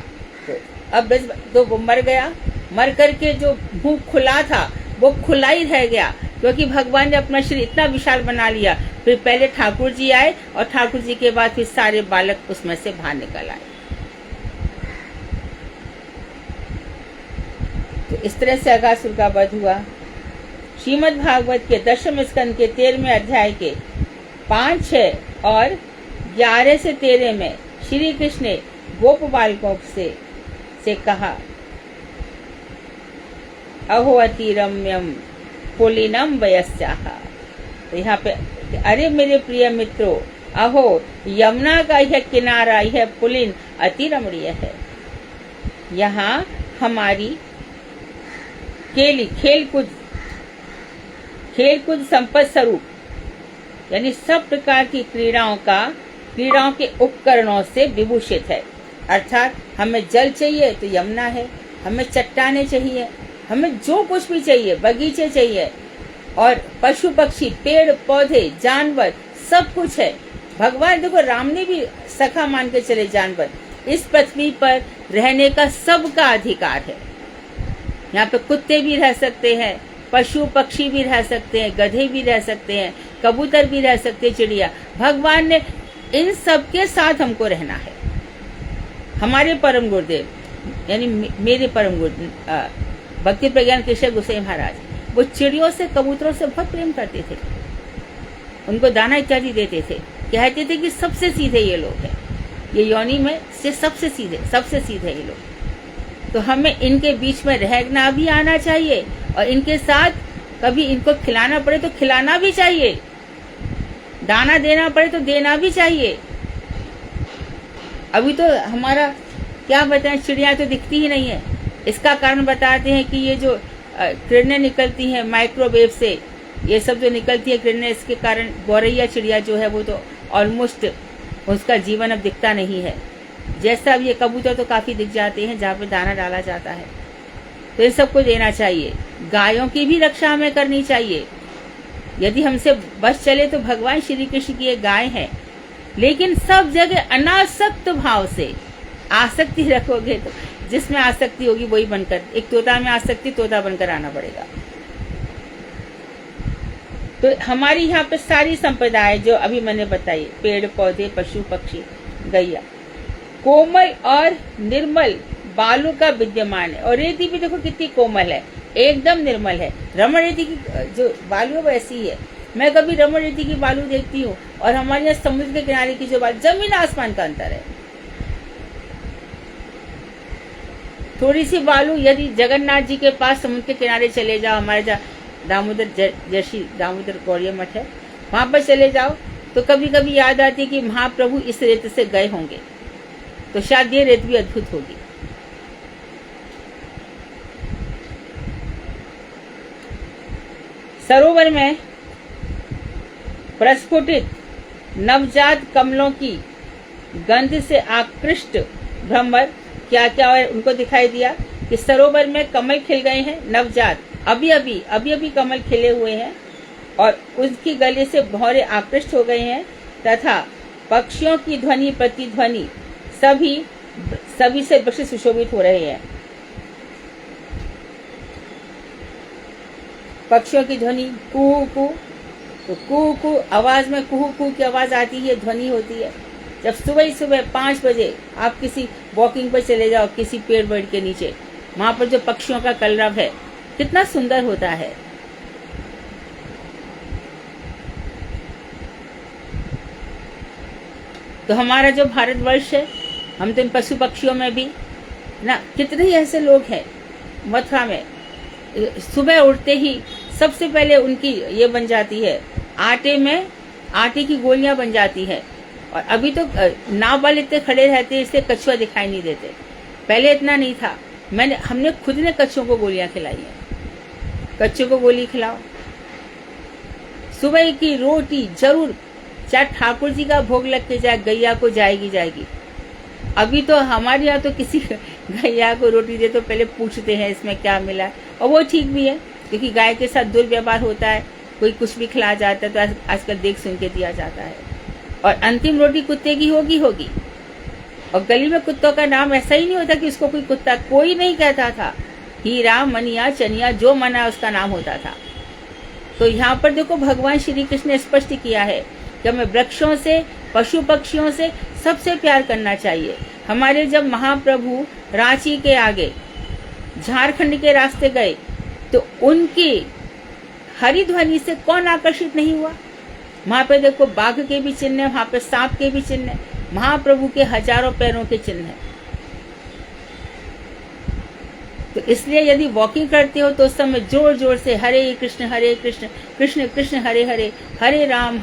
तो अब तो वो मर गया, मर करके जो मुंह खुला था वो खुला ही रह गया, क्योंकि भगवान ने अपना शरीर इतना विशाल बना लिया। फिर पहले ठाकुर जी आए और ठाकुर जी के बाद फिर सारे बालक उसमें से बाहर निकल आए। तो इस तरह से अघासुर का वध हुआ। श्रीमद् भागवत के 10वें स्कंद के 13वें अध्याय के 5, 6 और 11 से 13 में श्री कृष्ण ने गोप बालकों से कहा, अहो अति रम्यम पुलिनम वयस्याः। तो यहाँ पे, अरे मेरे प्रिय मित्रों, अहो यमुना का यह किनारा, यह पुलिन अति रमणीय है। यहाँ हमारी खेलकूद संपत्ति स्वरूप, यानी सब प्रकार की क्रीड़ाओं के उपकरणों से विभूषित है। अर्थात हमें जल चाहिए तो यमुना है, हमें चट्टाने चाहिए, हमें जो कुछ भी चाहिए, बगीचे चाहिए, और पशु पक्षी, पेड़ पौधे, जानवर, सब कुछ है। भगवान देखो, राम ने भी सखा मान के चले जानवर। इस पृथ्वी पर रहने का सबका अधिकार है। यहाँ पे कुत्ते भी रह सकते हैं, पशु पक्षी भी रह सकते हैं, गधे भी रह सकते हैं, कबूतर भी रह सकते हैं, चिड़िया। भगवान ने इन सब के साथ हमको रहना है। हमारे परम गुरुदेव, यानी मेरे परम गुरु भक्ति प्रज्ञान कृष्ण गोसाई महाराज, वो चिड़ियों से, कबूतरों से बहुत प्रेम करते थे। उनको दाना इत्यादि देते थे। कहते थे कि सबसे सीधे ये लोग हैं, ये योनि में से सबसे सीधे ये लोग। तो हमें इनके बीच में रहना भी आना चाहिए, और इनके साथ कभी इनको खिलाना पड़े तो खिलाना भी चाहिए, दाना देना पड़े तो देना भी चाहिए। अभी तो हमारा क्या बताएं, चिड़िया तो दिखती ही नहीं है। इसका कारण बताते हैं कि ये जो किरणें निकलती हैं माइक्रोवेव से, ये सब जो निकलती है किरणें, इसके कारण गौरैया चिड़िया जो है वो तो ऑलमोस्ट उसका जीवन अब दिखता नहीं है। जैसा अब ये कबूतर तो काफी दिख जाते हैं जहाँ पे दाना डाला जाता है। तो इन सबको देना चाहिए। गायों की भी रक्षा हमें करनी चाहिए। यदि हमसे बस चले तो भगवान श्री कृष्ण की एक गाय है, लेकिन सब जगह अनासक्त भाव से आसक्ति रखोगे तो जिसमें आसक्ति होगी वही बनकर, एक तोता में आसक्ति, तोता बनकर आना पड़ेगा। तो हमारी यहाँ पे सारी संप्रदाय जो अभी मैंने बताई, पेड़ पौधे, पशु पक्षी, गैया, कोमल और निर्मल बालू का विद्यमान है। और रेती भी देखो कितनी कोमल है, एकदम निर्मल है। रमण रेती की जो बालू है वो ऐसी है। मैं कभी रमण रेती की बालू देखती हूँ और हमारे यहाँ समुद्र के किनारे की जो बालू, जमीन आसमान का अंतर है। थोड़ी सी बालू, यदि जगन्नाथ जी के पास समुद्र के किनारे चले जाओ, हमारे जहाँ दामोदर गौड़िया मठ है, वहां पर चले जाओ तो कभी कभी याद आती है कि महाप्रभु इस रेत से गए होंगे, तो शायद ये रेत भी अद्भुत होगी। सरोवर में प्रस्फुटित नवजात कमलों की गंध से आकृष्ट भ्रमर क्या क्या है उनको दिखाई दिया कि सरोवर में कमल खिल गए हैं, नवजात, अभी अभी कमल खिले हुए हैं और उसकी गले से भौरे आकृष्ट हो गए हैं, तथा पक्षियों की ध्वनि प्रतिध्वनि सभी से वृक्ष सुशोभित हो रहे हैं। पक्षियों की ध्वनि कुहू कू, तो कुहू कू आवाज में कुहू कू की आवाज आती है, ध्वनि होती है। जब सुबह 5 बजे आप किसी वॉकिंग पर चले जाओ, किसी पेड़ वेड़ के नीचे, वहां पर जो पक्षियों का कलरव है कितना सुंदर होता है। तो हमारा जो भारतवर्ष है, हम तो इन पशु पक्षियों में भी ना, कितने ही ऐसे लोग हैं मथुरा में, सुबह उठते ही सबसे पहले उनकी ये बन जाती है, आटे की गोलियां बन जाती है। और अभी तो नाव वाले इतने खड़े रहते हैं, इससे कछुआ दिखाई नहीं देते। पहले इतना नहीं था। हमने खुद ने कछुओं को गोलियां खिलाई है। कछुओं को गोली खिलाओ। सुबह की रोटी जरूर, चाहे ठाकुर जी का भोग लग के जाए, गैया को जाएगी। अभी तो हमारे यहाँ तो किसी गैया को रोटी दे तो पहले पूछते हैं इसमें क्या मिला है, और वो ठीक भी है, क्योंकि गाय के साथ दुर्व्यवहार होता है, कोई कुछ भी खिलाया जाता है तो आजकल देख सुन के दिया जाता है। और अंतिम रोटी कुत्ते की होगी। और गली में कुत्तों का नाम ऐसा ही नहीं होता कि उसको कोई कुत्ता, कोई नहीं कहता था। हीरा, मनिया, चनिया, जो मना उसका नाम होता था। तो यहाँ पर देखो भगवान श्री कृष्ण ने स्पष्ट किया है कि हमें वृक्षों से, पशु पक्षियों से सबसे प्यार करना चाहिए। हमारे जब महाप्रभु रांची के आगे झारखंड के रास्ते गए तो उनकी हरी ध्वनि से कौन आकर्षित नहीं हुआ। वहां पे देखो बाघ के भी चिन्ह है, वहां पे सांप के भी चिन्ह है, महाप्रभु के हजारों पैरों के चिन्ह है। तो इसलिए यदि वॉकिंग करते हो तो उस समय जोर जोर से हरे कृष्ण कृष्ण कृष्ण हरे हरे, हरे राम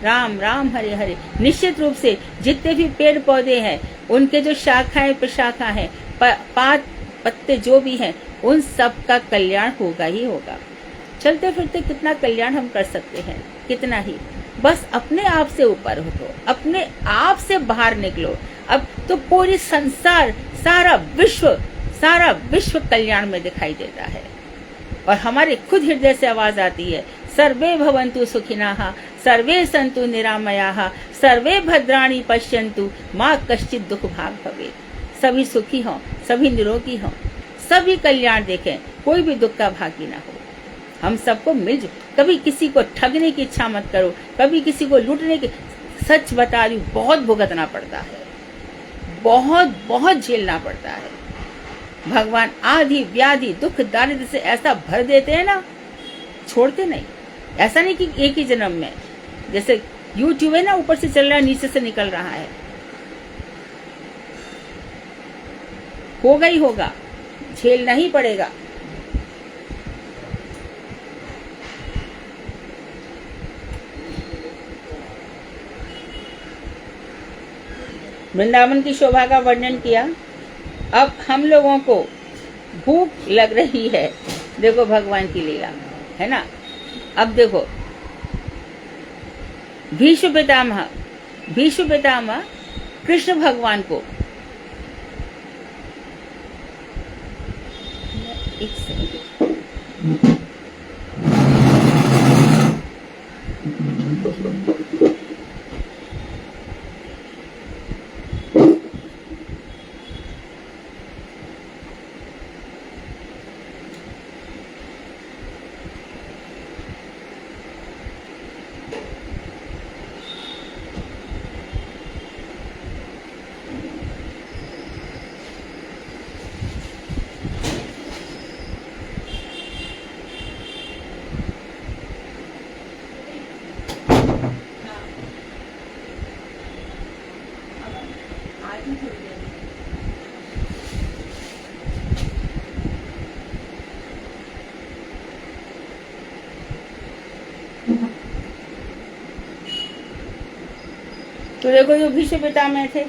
राम राम हरे हरे। निश्चित रूप से जितने भी पेड़ पौधे हैं, उनके जो शाखाएं प्रशाखा हैं, पात पत्ते जो भी हैं, उन सब का कल्याण होगा ही होगा। चलते फिरते कितना कल्याण हम कर सकते हैं, कितना ही। बस अपने आप से ऊपर उठो, अपने आप से बाहर निकलो। अब तो पूरी संसार, सारा विश्व कल्याण में दिखाई देता है। और हमारे खुद हृदय से आवाज आती है, सर्वे भवन्तु सुखिनः, सर्वे सन्तु निरामयाः, सर्वे भद्राणि पश्यन्तु, माँ कश्चित् दुख भाग भवेत्। सभी सुखी हों, सभी निरोगी हों, सभी कल्याण देखें, कोई भी दुख का भागी ना हो। हम सबको मिलजुल, कभी किसी को ठगने की इच्छा मत करो, कभी किसी को लूटने की। सच बता रही हूँ, बहुत भुगतना पड़ता है, बहुत झेलना पड़ता है। भगवान आदि व्याधि दुख दारिद्र से ऐसा भर देते हैं ना, छोड़ते नहीं। ऐसा नहीं कि एक ही जन्म में, जैसे यूट्यूब है ना, ऊपर से चल रहा है, नीचे से निकल रहा है। होगा ही होगा, झेलना ही पड़ेगा। वृंदावन की शोभा का वर्णन किया। अब हम लोगों को भूख लग रही है, देखो भगवान की लीला है ना। अब देखो भीष्म पितामह कृष्ण भगवान को, एक सेकंड, तो देखो जो भीष्म पितामह थे,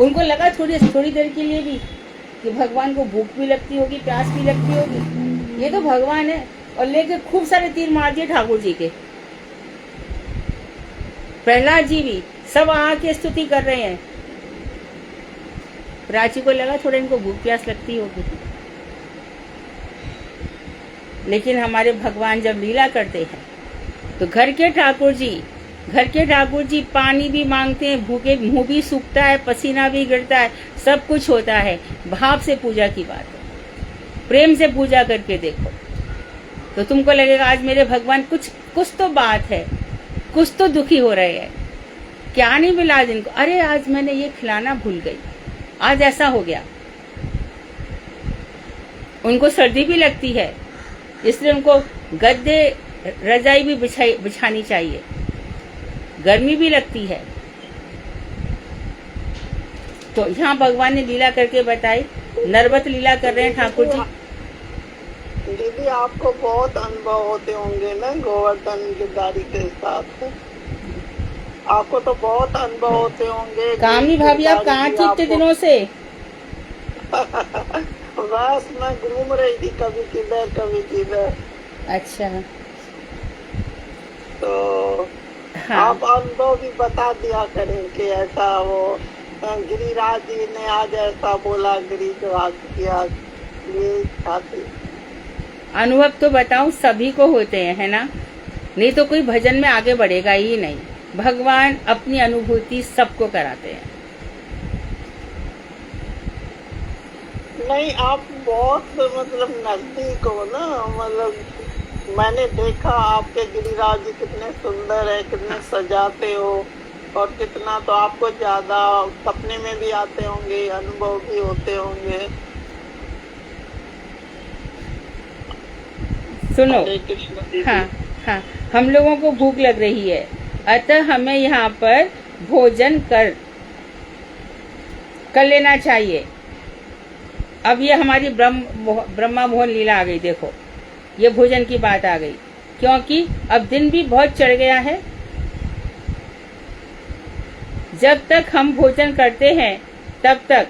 उनको लगा थोड़ी देर के लिए भी कि भगवान को भूख भी लगती होगी, प्यास भी लगती होगी। ये तो भगवान है, और लेके खूब सारे तीर मार दिए ठाकुर जी के। प्रहलाद जी भी सब आके स्तुति कर रहे हैं। प्राची को लगा थोड़ा इनको भूख प्यास लगती होगी, लेकिन हमारे भगवान जब लीला करते हैं तो घर के ठाकुर जी पानी भी मांगते हैं, भूखे, मुंह भी सूखता है, पसीना भी गिरता है, सब कुछ होता है। भाव से पूजा की बात है, प्रेम से पूजा करके देखो तो तुमको लगेगा आज मेरे भगवान कुछ तो बात है, कुछ तो दुखी हो रहे हैं। क्या नहीं मिला आज इनको, अरे आज मैंने ये खिलाना भूल गई, आज ऐसा हो गया। उनको सर्दी भी लगती है, इसलिए उनको गद्दे रजाई भी बिछानी चाहिए, गर्मी भी लगती है। तो यहाँ भगवान ने लीला करके बताई, नरबत लीला कर रहे हैं ठाकुर जी। दीदी आपको बहुत अनुभव होते होंगे ना गोवर्धन गिरधारी के साथ, आपको तो बहुत अनुभव होते होंगे। कामनी भाभी आप कहाँ थी इतने दिनों से? बस मैं घूम रही थी, कभी किधर कभी किधर। अच्छा, तो हाँ। आप अनुभव भी बता दिया करें कि ऐसा वो गिरिराज जी ने आज ऐसा बोला, गिरिराज किया, ये खाती। अनुभव तो बताऊं सभी को होते हैं, है ना? नहीं तो कोई भजन में आगे बढ़ेगा ही नहीं। भगवान अपनी अनुभूति सबको कराते हैं। नहीं, आप बहुत मतलब नजदीक हो ना, मतलब मैंने देखा आपके गिरिराज जी कितने सुंदर है, कितने सजाते हो, और कितना तो आपको ज्यादा सपने में भी आते होंगे, अनुभव भी होते होंगे। सुनो, हरे कृष्ण दीदी। हाँ हाँ, हम लोगों को भूख लग रही है, अतः हमें यहाँ पर भोजन कर लेना चाहिए। अब ये हमारी ब्रह्मा मोहन लीला आ गई। देखो, ये भोजन की बात आ गई, क्योंकि अब दिन भी बहुत चढ़ गया है। जब तक हम भोजन करते हैं तब तक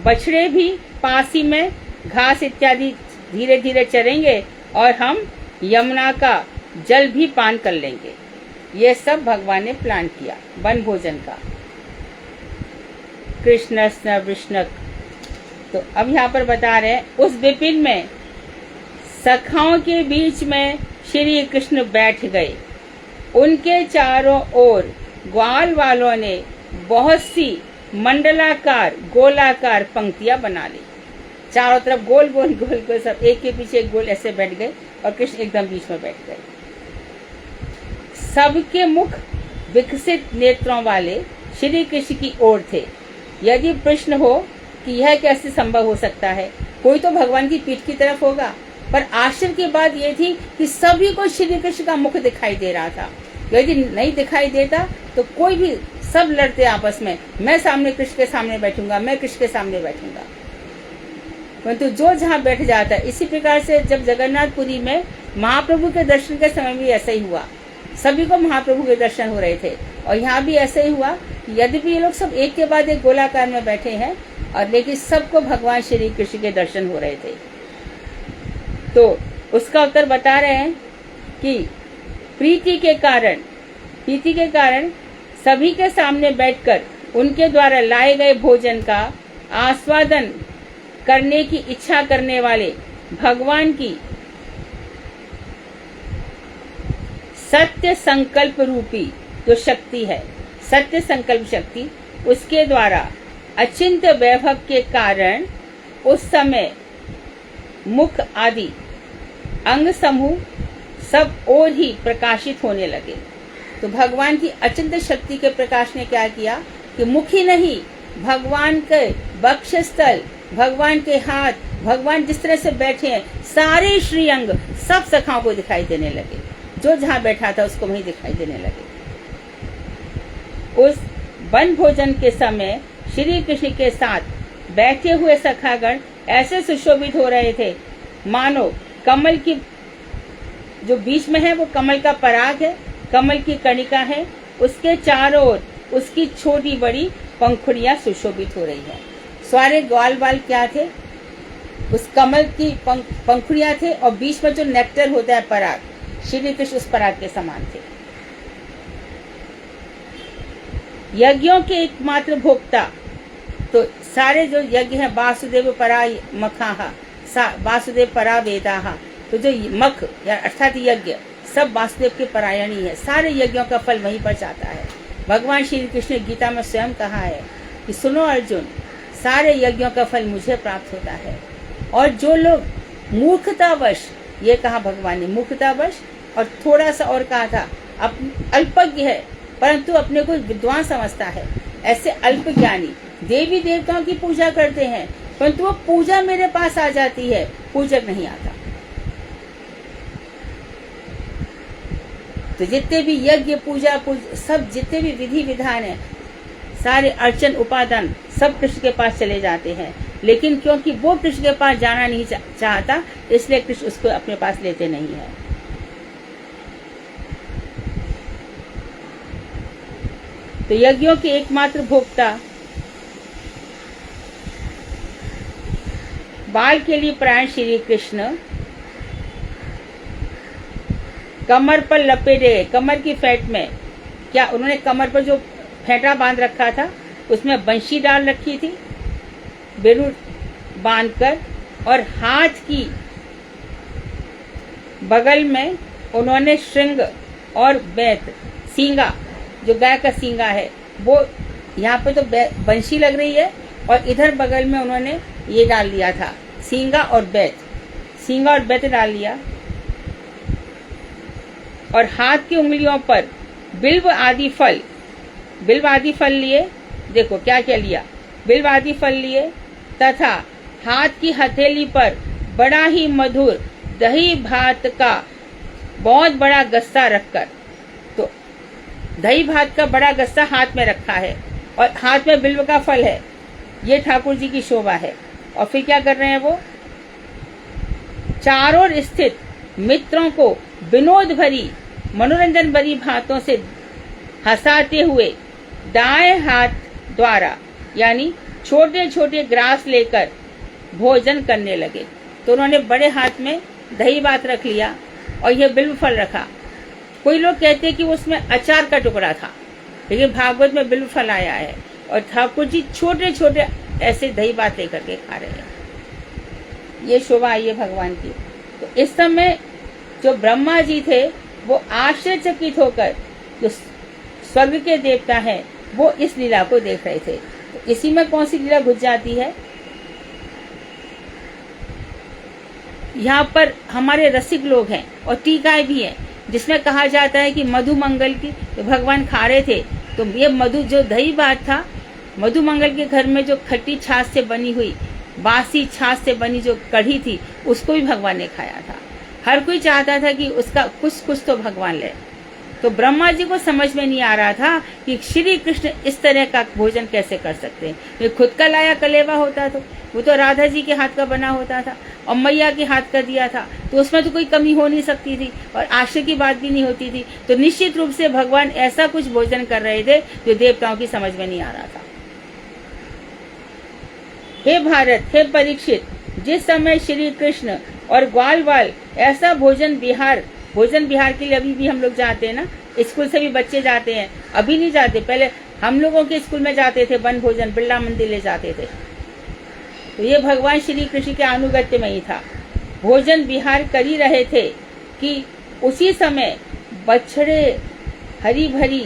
बछड़े भी पास ही में घास इत्यादि धीरे धीरे चरेंगे और हम यमुना का जल भी पान कर लेंगे। ये सब भगवान ने प्लान किया वन भोजन का। कृष्णस्न वृष्णक। तो अब यहाँ पर बता रहे हैं, उस विपिन में सखाओं के बीच में श्री कृष्ण बैठ गए। उनके चारों ओर ग्वाल वालों ने बहुत सी मंडलाकार गोलाकार पंक्तियां बना ली। चारों तरफ गोल गोल गोल गोल, सब एक के पीछे एक गोल ऐसे बैठ गए और कृष्ण एकदम बीच में बैठ गए। सबके मुख विकसित नेत्रों वाले श्री कृष्ण की ओर थे। यदि प्रश्न हो कि यह कैसे संभव हो सकता है, कोई तो भगवान की पीठ की तरफ होगा, पर आश्चर्य की बात यह थी कि सभी को श्री कृष्ण का मुख दिखाई दे रहा था। यदि नहीं दिखाई देता तो कोई भी, सब लड़ते आपस में, मैं सामने कृष्ण के सामने बैठूंगा, मैं कृष्ण के सामने बैठूंगा। परंतु जो जहाँ बैठ जाता है। इसी प्रकार से जब जगन्नाथपुरी में महाप्रभु के दर्शन के समय भी ऐसा ही हुआ, सभी को महाप्रभु के दर्शन हो रहे थे। और यहाँ भी ऐसा ही हुआ, यद्यपि ये लोग सब एक के बाद एक गोलाकार में बैठे हैं, और लेकिन सबको भगवान श्री कृष्ण के दर्शन हो रहे थे। तो उसका उत्तर बता रहे हैं कि प्रीति के कारण सभी के सामने बैठकर उनके द्वारा लाए गए भोजन का आस्वादन करने की इच्छा करने वाले भगवान की सत्य संकल्प रूपी जो शक्ति है, सत्य संकल्प शक्ति, उसके द्वारा अचिंत वैभव के कारण उस समय मुख आदि अंग समूह सब और ही प्रकाशित होने लगे। तो भगवान की अचिंत शक्ति के प्रकाश ने क्या किया कि मुख ही नहीं, भगवान के वक्षस्थल, भगवान के हाथ, भगवान जिस तरह से बैठे हैं, सारे श्रीअंग सब सखाओं को दिखाई देने लगे। जो जहाँ बैठा था उसको वहीं दिखाई देने लगे। उस वन भोजन के समय श्री कृष्ण के साथ बैठे हुए सखागण ऐसे सुशोभित हो रहे थे मानो कमल की जो बीच में है वो कमल का पराग है, कमल की कणिका है, उसके चारों ओर उसकी छोटी बड़ी पंखुड़ियां सुशोभित हो रही हैं। सारे ग्वाल बाल क्या थे, उस कमल की पंखुड़ियां थे, और बीच में जो नेक्टर होता है पराग, श्री कृष्ण उस पराग के समान थे। यज्ञों के एकमात्र भोक्ता, तो सारे जो यज्ञ है, वासुदेव परा मखाहा, वासुदेव परा वेदाहा, तो जो मख या अर्थात यज्ञ सब वासुदेव के परायणी है। सारे यज्ञों का फल वहीं पर जाता है। भगवान श्री कृष्ण ने गीता में स्वयं कहा है कि सुनो अर्जुन, सारे यज्ञों का फल मुझे प्राप्त होता है। और जो लोग मूर्खतावश, ये कहा भगवान ने मूर्खतावश, और थोड़ा सा और कहा था अल्पज्ञ है परंतु अपने को विद्वान समझता है, ऐसे अल्प ज्ञानी देवी देवताओं की पूजा करते हैं, परंतु वो पूजा मेरे पास आ जाती है, पूजक नहीं आता। तो जितने भी यज्ञ पूजा सब जितने भी विधि विधान है, सारे अर्चन उपादान सब कृष्ण के पास चले जाते हैं। लेकिन क्योंकि वो कृष्ण के पास जाना नहीं चाहता, इसलिए कृष्ण उसको अपने पास लेते नहीं है। तो यज्ञों के एकमात्र भोक्ता, बाल के लिए प्राण श्री कृष्ण कमर पर लपेटे, कमर की फेंट में, क्या उन्होंने कमर पर जो फेंटा बांध रखा था उसमें बंशी डाल रखी थी बेरू बांधकर, और हाथ की बगल में उन्होंने श्रृंग और बैत, सींगा, जो गाय का सींगा है वो यहाँ पे तो बंशी लग रही है, और इधर बगल में उन्होंने ये डाल दिया था सींगा और बैत डाल लिया। और हाथ की उंगलियों पर बिल्व आदि फल लिए, देखो क्या क्या लिया, बिल्व आदि फल लिए, तथा हाथ की हथेली पर बड़ा ही मधुर दही भात का बहुत बड़ा गस्सा रखकर, तो दही भात का बड़ा गस्सा हाथ में रखा है और हाथ में बिल्व का फल है, ये ठाकुर जी की शोभा है। और फिर क्या कर रहे हैं वो, चारों ओर स्थित मित्रों को विनोद भरी मनोरंजन भरी बातों से हंसाते हुए दाएं हाथ द्वारा यानी छोटे छोटे ग्रास लेकर भोजन करने लगे। तो उन्होंने बड़े हाथ में दही भात रख लिया और यह बिल्व फल रखा। कोई लोग कहते हैं कि उसमें अचार का टुकड़ा था, लेकिन भागवत में बिल्व फल आया है और ठाकुर जी छोटे छोटे ऐसे दही भात लेकर के खा रहे हैं। ये शोभा आई है भगवान की। तो इस समय जो ब्रह्मा जी थे वो आश्चर्यचकित होकर, जो स्वर्ग के देवता हैं, वो इस लीला को देख रहे थे। तो इसी में कौन सी लीला घुस जाती है, यहाँ पर हमारे रसिक लोग हैं और टीकाएं भी हैं, जिसमें कहा जाता है कि मधुमंगल की तो भगवान खा रहे थे, तो ये मधु जो दही भात था, मधुमंगल के घर में जो खट्टी छाछ से बनी हुई, बासी छाछ से बनी जो कढ़ी थी, उसको भी भगवान ने खाया था। हर कोई चाहता था कि उसका कुछ तो भगवान ले। तो ब्रह्मा जी को समझ में नहीं आ रहा था कि श्री कृष्ण इस तरह का भोजन कैसे कर सकते हैं। ये खुद का लाया कलेवा होता तो वो तो राधा जी के हाथ का बना होता था और मैया के हाथ का दिया था, तो उसमें तो कोई कमी हो नहीं सकती थी और आश्चर्य की बात भी नहीं होती थी। तो निश्चित रूप से भगवान ऐसा कुछ भोजन कर रहे थे जो देवताओं की समझ में नहीं आ रहा था। हे भारत, हे परीक्षित, जिस समय श्री कृष्ण और ग्वाल बाल ऐसा भोजन विहार के लिए अभी भी हम लोग जाते हैं ना, स्कूल से भी बच्चे जाते हैं, अभी नहीं जाते, पहले हम लोगों के स्कूल में जाते थे, वन भोजन बिरला मंदिर ले जाते थे। तो ये भगवान श्री कृष्ण के अनुगत्य में ही था। भोजन विहार कर ही रहे थे कि उसी समय बछड़े हरी भरी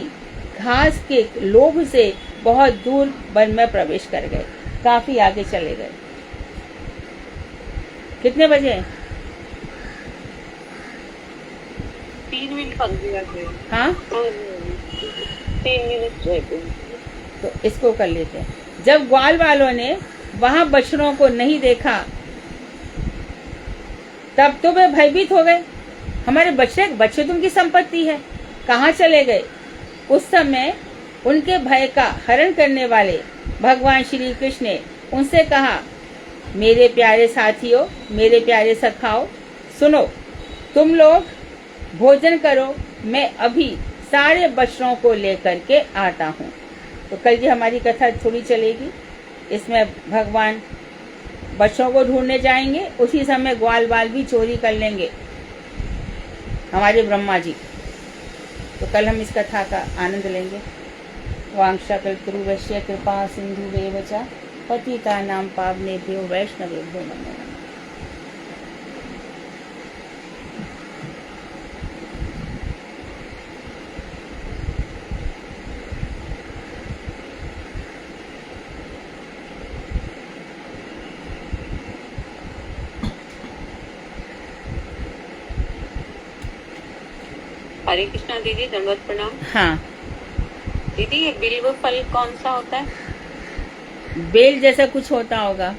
घास के लोभ से बहुत दूर वन में प्रवेश कर गए, काफी आगे चले गए। कितने बजे? 3 मिनट लग गए। हाँ, 3 मिनट रह गए। तो इसको कर लेते हैं। जब ग्वाल वालों ने वहां बछड़ों को नहीं देखा तब तो वे भयभीत हो गए, हमारे बच्चे तो उनकी संपत्ति है, कहाँ चले गए। उस समय उनके भय का हरण करने वाले भगवान श्री कृष्ण ने उनसे कहा, मेरे प्यारे साथियों, मेरे प्यारे सखाओ, सुनो, तुम लोग भोजन करो, मैं अभी सारे बछड़ों को लेकर के आता हूँ। तो कल की हमारी कथा थोड़ी चलेगी, इसमें भगवान बच्चों को ढूंढने जाएंगे, उसी समय ग्वाल बाल भी चोरी कर लेंगे हमारे ब्रह्मा जी। तो कल हम इस कथा का आनंद लेंगे। वांक्षा कल्पतरुवश्य कृपा सिंधुरेव च पतितानां पावनेभ्यो वैष्णवेभ्यो नमो नमः। हरे कृष्णा दीदी, दंडवत प्रणाम। हाँ, दीदी ये बिल्व फल कौन सा होता है? बेल जैसा कुछ होता होगा,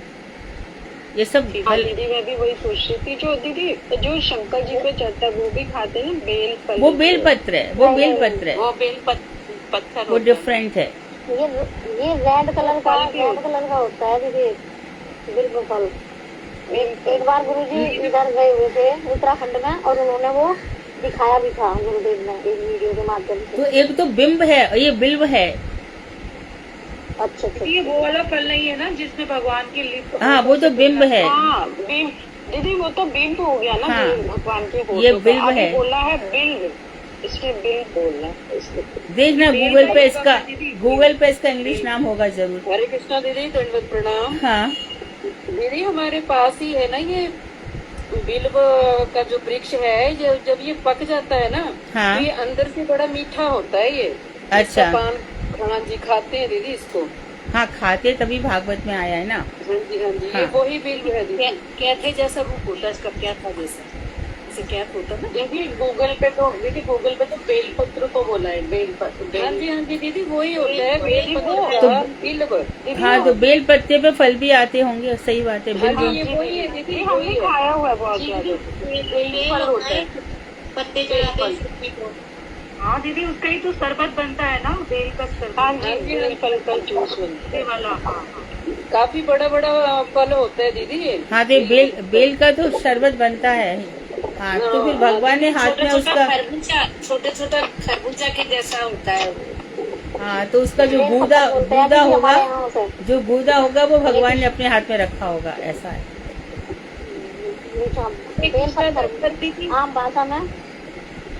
ये सब हाँ फल, दीदी मैं भी वही सोच रही थी। जो दीदी जो शंकर जी पे चढ़ता है वो भी खाते हैं ना, बेल फल। वो बेल पत्र है, वो बेल पत्र है, वो बेल पत्थर वो होता है। डिफरेंट है। ये रेड कलर का होता है दीदी, बिल्कुल फल। एक बार गुरुजी इधर गए हुए थे उत्तराखंड में, और उन्होंने वो दिखाया भी था गुरुदेव ने एक वीडियो के माध्यम से। तो एक तो बिंब है और ये बिल्व है। अच्छा अच्छा। ये वो वाला फल नहीं है ना जिसमें भगवान की लिप। हाँ, वो तो बिंब है। हाँ बिंब दीदी, वो तो बिंब हो गया ना। हाँ, भगवान के ये फोटो बिल्ब का। अभी है। बोला है बिल्ब, इसमें बिल्ब बोलना है इसलिए। देखना गूगल पे इसका इंग्लिश नाम होगा जरूर। हरे कृष्णा दीदी, दंडवत प्रणाम। हाँ, दीदी हमारे पास ही है ना ये बिल्व का जो वृक्ष है, जब ये पक जाता है ना, हाँ। तो ये अंदर से बड़ा मीठा होता है ये। अच्छा। इसका पान, हाँ जी, खाते हैं दीदी इसको। हाँ, खाते तभी भागवत में आया है ना। हाँ जी हाँ जी, हाँ। ये वही बिल्व है दीदी। कैथे जैसा रूप होता है इसका, क्या था जैसा, इसे क्या होता है दीदी? गूगल पे तो बेल पत्र को बोला है, बेल पत्र। हाँ जी दीदी, वही होता है बेल पत्र, बिल्व। हाँ, तो बेल पत्ते पे फल भी आते होंगे, सही बात है। हाँ बिल्कुल। जी, ये वही है दीदी, हमने खाया हुआ है बहुत ज्यादा। फल होता है, पत्ते चढ़ाते हैं सूखी को। हाँ दीदी, उसका ही तो शरबत बनता है ना, बेल का शरबत। हाँ जी, बेल फल का जूस बनता है वाला। हाँ, काफी बड़ा बड़ा फल होता है दीदी ये। हाँ, तो बेल का तो शरबत बनता है। हाँ, तो फिर भगवान ने हाथ में उसका, छोटा छोटा खरबूजा के जैसा होता है वो। हाँ, तो उसका जो गूदा होगा वो भगवान ने अपने हाथ में रखा होगा, ऐसा है। बेल पत्थर, आम भाषा में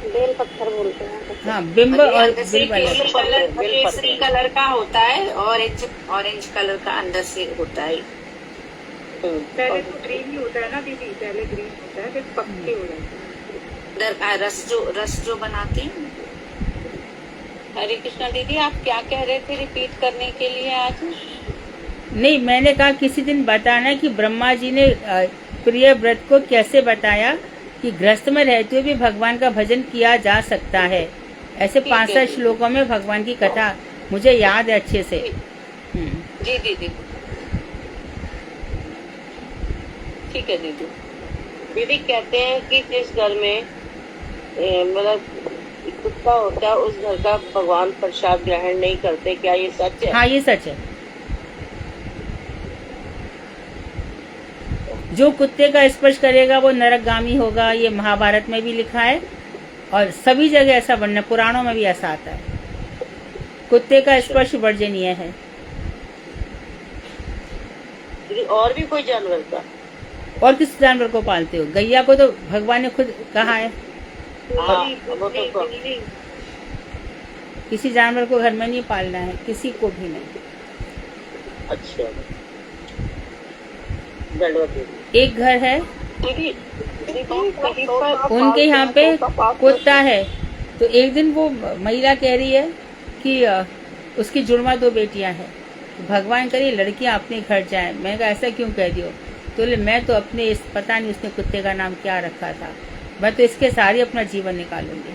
बेल पत्थर बोलते हैं। हाँ, बिंब और अंदर से बिल्ब अलग। केसरी कलर का होता है, ऑरेंज कलर का अंदर से होता है। पहले तो ग्रीन ही होता है ना दीदी, पहले ग्रीन होता है, फिर पक्के हो जाते हैं। रस जो बनाते हैं। हरे कृष्णा दीदी, आप क्या कह रहे थे रिपीट करने के लिए आज? नहीं, मैंने कहा किसी दिन बताना कि ब्रह्मा जी ने प्रिय व्रत को कैसे बताया कि गृहस्थ में रहते हुए भी भगवान का भजन किया जा सकता है। ऐसे 65 श्लोकों में भगवान की कथा मुझे याद है अच्छे से। जी दीदी, ठीक है दीदी। दीदी कहते हैं कि जिस घर में मतलब कुत्ता होता है, उस घर का भगवान प्रसाद ग्रहण नहीं करते, क्या ये सच है? हाँ, ये सच है। जो कुत्ते का स्पर्श करेगा वो नरकगामी होगा, ये महाभारत में भी लिखा है और सभी जगह ऐसा वर्णन, पुराणों में भी ऐसा आता है। कुत्ते का स्पर्श वर्जनीय है। और भी कोई जानवर का? और किस जानवर को पालते हो? गैया को तो भगवान ने खुद कहा है। हाँ, वो तो किसी जानवर को घर में नहीं पालना है, किसी को भी नहीं। अच्छा, एक घर है, दीदी उनके यहाँ पे कुत्ता है, तो एक दिन वो महिला कह रही है कि उसकी जुड़वा 2 बेटियां हैं, तो भगवान करे लड़कियां अपने घर जाएं। मैंने कहा ऐसा क्यों कह दियो? तो मैं तो अपने पता नहीं उसने कुत्ते का नाम क्या रखा था, मैं तो इसके सारे अपना जीवन निकालूंगी।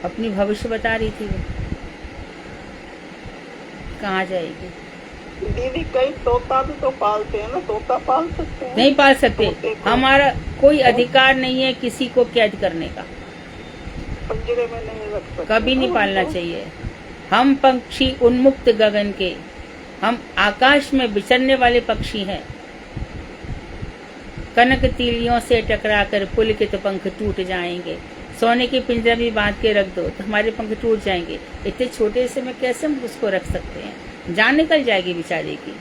अपनी भविष्य बता रही थी वो, कहाँ जाएगी। दीदी कई तोता भी तो पालते हैं ना, तोता पाल सकते हैं? नहीं पाल सकते, हमारा कोई अधिकार नहीं है किसी को कैद करने का, पिंजरे में नहीं रख सकते। कभी नहीं पालना चाहिए। हम पक्षी उन्मुक्त गगन के, हम आकाश में विचरने वाले पक्षी हैं। कनक तीलियों से टकराकर पुलकित पंख टूट जाएंगे। सोने की पिंजरा भी बांध के रख दो तो हमारे पंख टूट जाएंगे। इतने छोटे से में कैसे हम उसको रख सकते हैं? जान निकल जाएगी बेचारे की।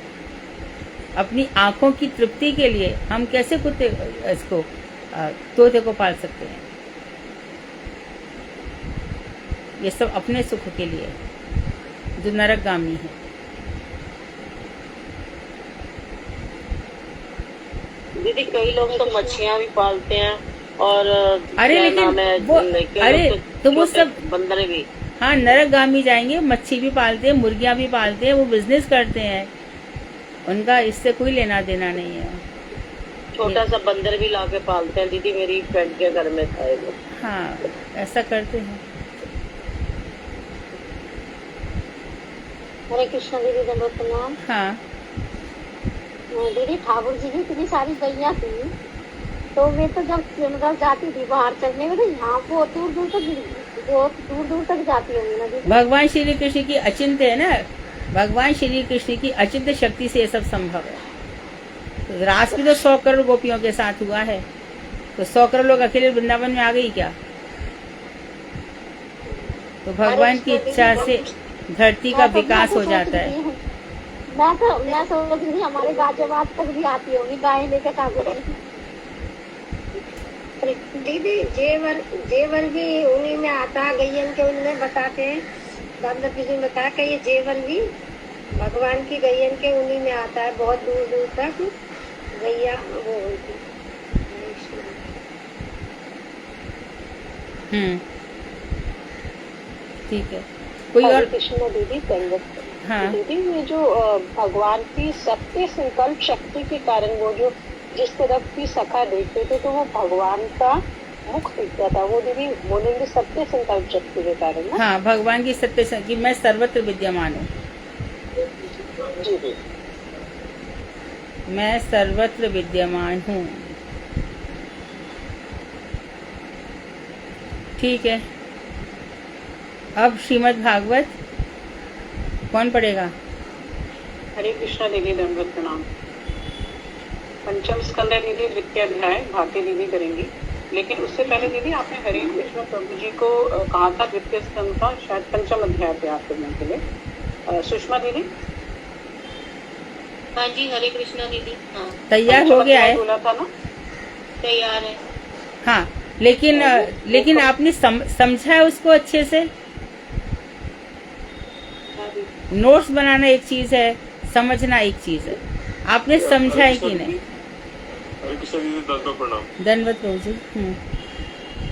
अपनी आंखों की तृप्ति के लिए हम कैसे कुत्ते इसको तोते को पाल सकते हैं? ये सब अपने सुख के लिए, जो नरकगामी है। दीदी कई लोग तो मच्छियाँ भी पालते हैं, और अरे लेकिन वो तो वो सब बंदर भी, हाँ, नरकगामी जाएंगे। मच्छी भी पालते हैं, मुर्गियां भी पालते हैं, वो बिजनेस करते हैं, उनका इससे कोई लेना देना नहीं है। छोटा सा बंदर भी लाके पालते हैं दीदी, मेरी फ्रेंड के घर में था वो। हाँ, ऐसा करते हैं। हरे कृष्ण दीदी, दंडवत प्रणाम। हाँ दीदी ठाकुर जी की इतनी सारी गैया थी, तो मैं तो जब मतलब जाती थी बाहर चलने में, तो यहाँ को दूर दूर तक, बहुत दूर दूर तक जाती होंगी ना दीदी। भगवान श्री कृष्ण की अचिंत्य है ना, भगवान श्री कृष्ण की अचिंत्य शक्ति से ये सब संभव है। तो रास भी तो 100 करोड़ गोपियों के साथ हुआ है, तो 100 करोड़ लोग अकेले वृंदावन में आ गई क्या? तो भगवान की इच्छा से धरती का विकास हो जाता है। मैं सोच रही हमारे गाजियाबाद तक भी आती होगी गाय लेकर ठाकुर जी। दीदी जेवर भी उन्हीं में आता है, गैयन के उनमें बताते हैं। दादा जी ने बताया कि ये जेवर भी भगवान की गैयन के उन्हीं में आता है, बहुत दूर दूर तक गैया वो होती। ठीक है, कोई हरे और? कृष्ण दीदी, दंडवत। हाँ दीदी ये जो भगवान की सत्य संकल्प शक्ति के कारण वो जो जिस तरफ भी सखा देखते थे तो वो भगवान का मुख दिखता था, वो दीदी बोलेंगे सत्य संकल्प शक्ति के कारण ना? हाँ, भगवान की सत्य कि मैं सर्वत्र विद्यमान हूँ, जी जी। मैं सर्वत्र विद्यमान हूँ। ठीक है, अब श्रीमद् भागवत कौन पढ़ेगा? हरे कृष्णा दीदी, दंडवत प्रणाम। पंचम स्कंद है दीदी, द्वितीय अध्याय भारती दीदी करेंगी, लेकिन उससे पहले दीदी आपने हरे कृष्ण प्रभु जी को कहा था द्वितीय स्कंद का शायद पंचम अध्याय तैयार करने के लिए। सुषमा दीदी? हाँ जी, हरे कृष्णा दीदी। हाँ, तैयार हो गया है? बोला था ना? तैयार है। हाँ, लेकिन आपने समझा है उसको अच्छे से? नोट्स बनाना एक चीज है, समझना एक चीज है। आपने समझा है कि नहीं? हरे कृष्ण दीदी, दंडवत प्रणाम। दंडवत प्रभु जी।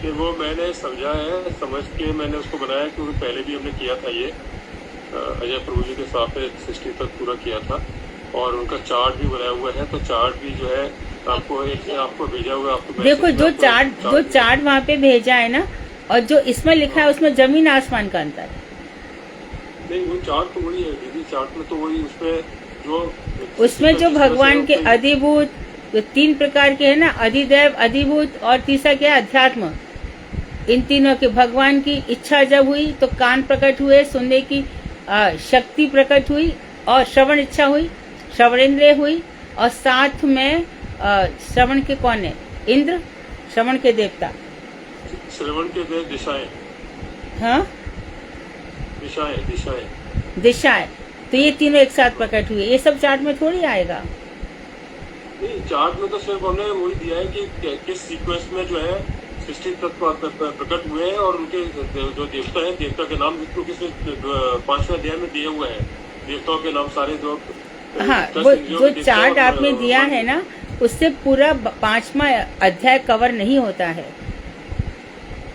कि वो मैंने समझा है, समझ के मैंने उसको बनाया, क्योंकि पहले भी हमने किया था ये अजय प्रभु जी के साथ 60 तक पूरा किया था, और उनका चार्ट भी बनाया हुआ है। तो चार्ट भी जो है आपको भेजा हुआ है। आपको देखो, जो चार्ट वहाँ पे भेजा है ना, और जो इसमें लिखा है उसमें जमीन आसमान का अंतर है। नहीं, वो चार्ट तो वही है दीदी, चार्ट में तो वही, उसमें जो भगवान के अधिभूत, जो 3 प्रकार के है ना, अधिदैव, अधिभूत और तीसरा क्या है, अध्यात्म। इन तीनों के भगवान की इच्छा जब हुई तो कान प्रकट हुए, सुनने की शक्ति प्रकट हुई, और श्रवण इच्छा हुई, श्रवणेंद्रिय हुई, और साथ में श्रवण के कौन है? इंद्र, श्रवण के देवता, श्रवण के देव दिशाएं। हाँ, दिशाएं। तो ये तीनों एक साथ प्रकट हुए। ये सब चार्ट में थोड़ी आएगा। नहीं, चार्ट में तो सिर्फ हमने वही दिया है कि किस सीक्वेंस में जो है 60 तत्व प्रकट हुए हैं, और उनके जो देवता हैं, देवता के नाम किस 5वें अध्याय में दिए हुए हैं, देवताओं के नाम सारे जो। हाँ, वो जो चार्ट आपने दिया है ना, उससे पूरा 5वां अध्याय कवर नहीं होता है।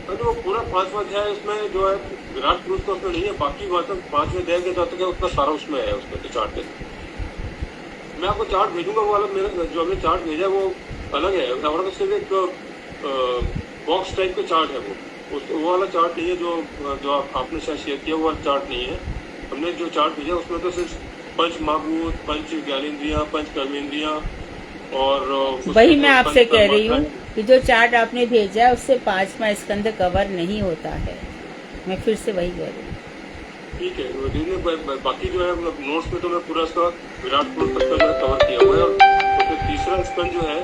वो पूरा 5वां अध्याय उसमें जो है विराट पुरुष तो उसमें नहीं है, बाकी 5वें अध्याय के तक उतना सारा उसमें है, उसमें तो चार्ट है। मैं आपको चार्ट भेजूंगा, वो वाला मेरा जो हमने चार्ट भेजा वो अलग है, हमारा तो सिर्फ एक बॉक्स टाइप का चार्ट है। वो वाला चार्ट नहीं है जो आपने शायद शेयर किया, वो वाला चार्ट नहीं है। हमने जो चार्ट भेजा उसमें तो सिर्फ पंच महाभूत, पंच ज्ञानेंद्रियां, पंच कर्मेंद्रियां, और वही मैं आपसे कह रही हूँ कि जो चार्ट आपने भेजा है उससे 5वां स्कंद कवर नहीं होता है। मैं फिर से वही कह रही हूँ। ठीक है, बाकी जो है नोट्स में तो मैं पूरा इसका विराट पुरुष तक का कवर किया हुआ है, और फिर तीसरा स्कंद जो है,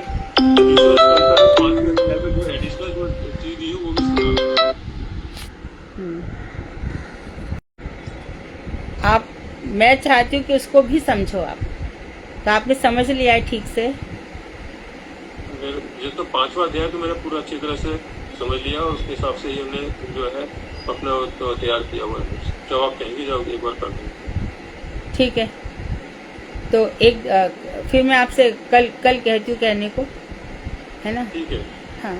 तीसरा स्कंद 5वें अध्याय में जो एडिशनल जो चीज दी है वो भी आप, मैं चाहती हूँ कि उसको भी समझो आप। तो आपने समझ लिया है ठीक से? ये तो 5वां अध्याय तो मैंने पूरा अच्छी तरह से समझ लिया, और उसके हिसाब से ही हमने जो है अपना तो तैयार किया हुआ है। जब आप कहेंगे जाओ एक बार कर देंगे। ठीक है, तो एक फिर मैं आपसे कल कहती हूँ कहने को, है ना? ठीक है। हाँ,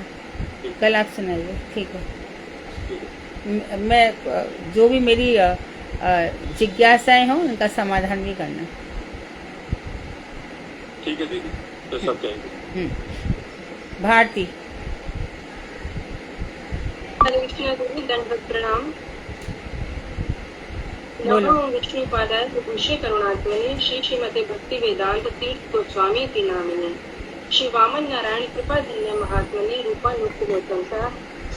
कल आप सुनाइए। ठीक है, मैं जो भी मेरी जिज्ञासाएं हों उनका समाधान भी करना। ठीक है दीदी, तो सब कहेंगे। भारती। हरे कृष्ण दीदी, दंडवत प्रणाम। बोलो। नमो विष्णुपादाय विभूषे करुणात्मने श्री श्रीमते भक्ति वेदांत तीर्थ गोस्वामी इति नामिने श्री वामन नारायण कृपा धन्य महात्मने रूपानुक्तमोत्तमसा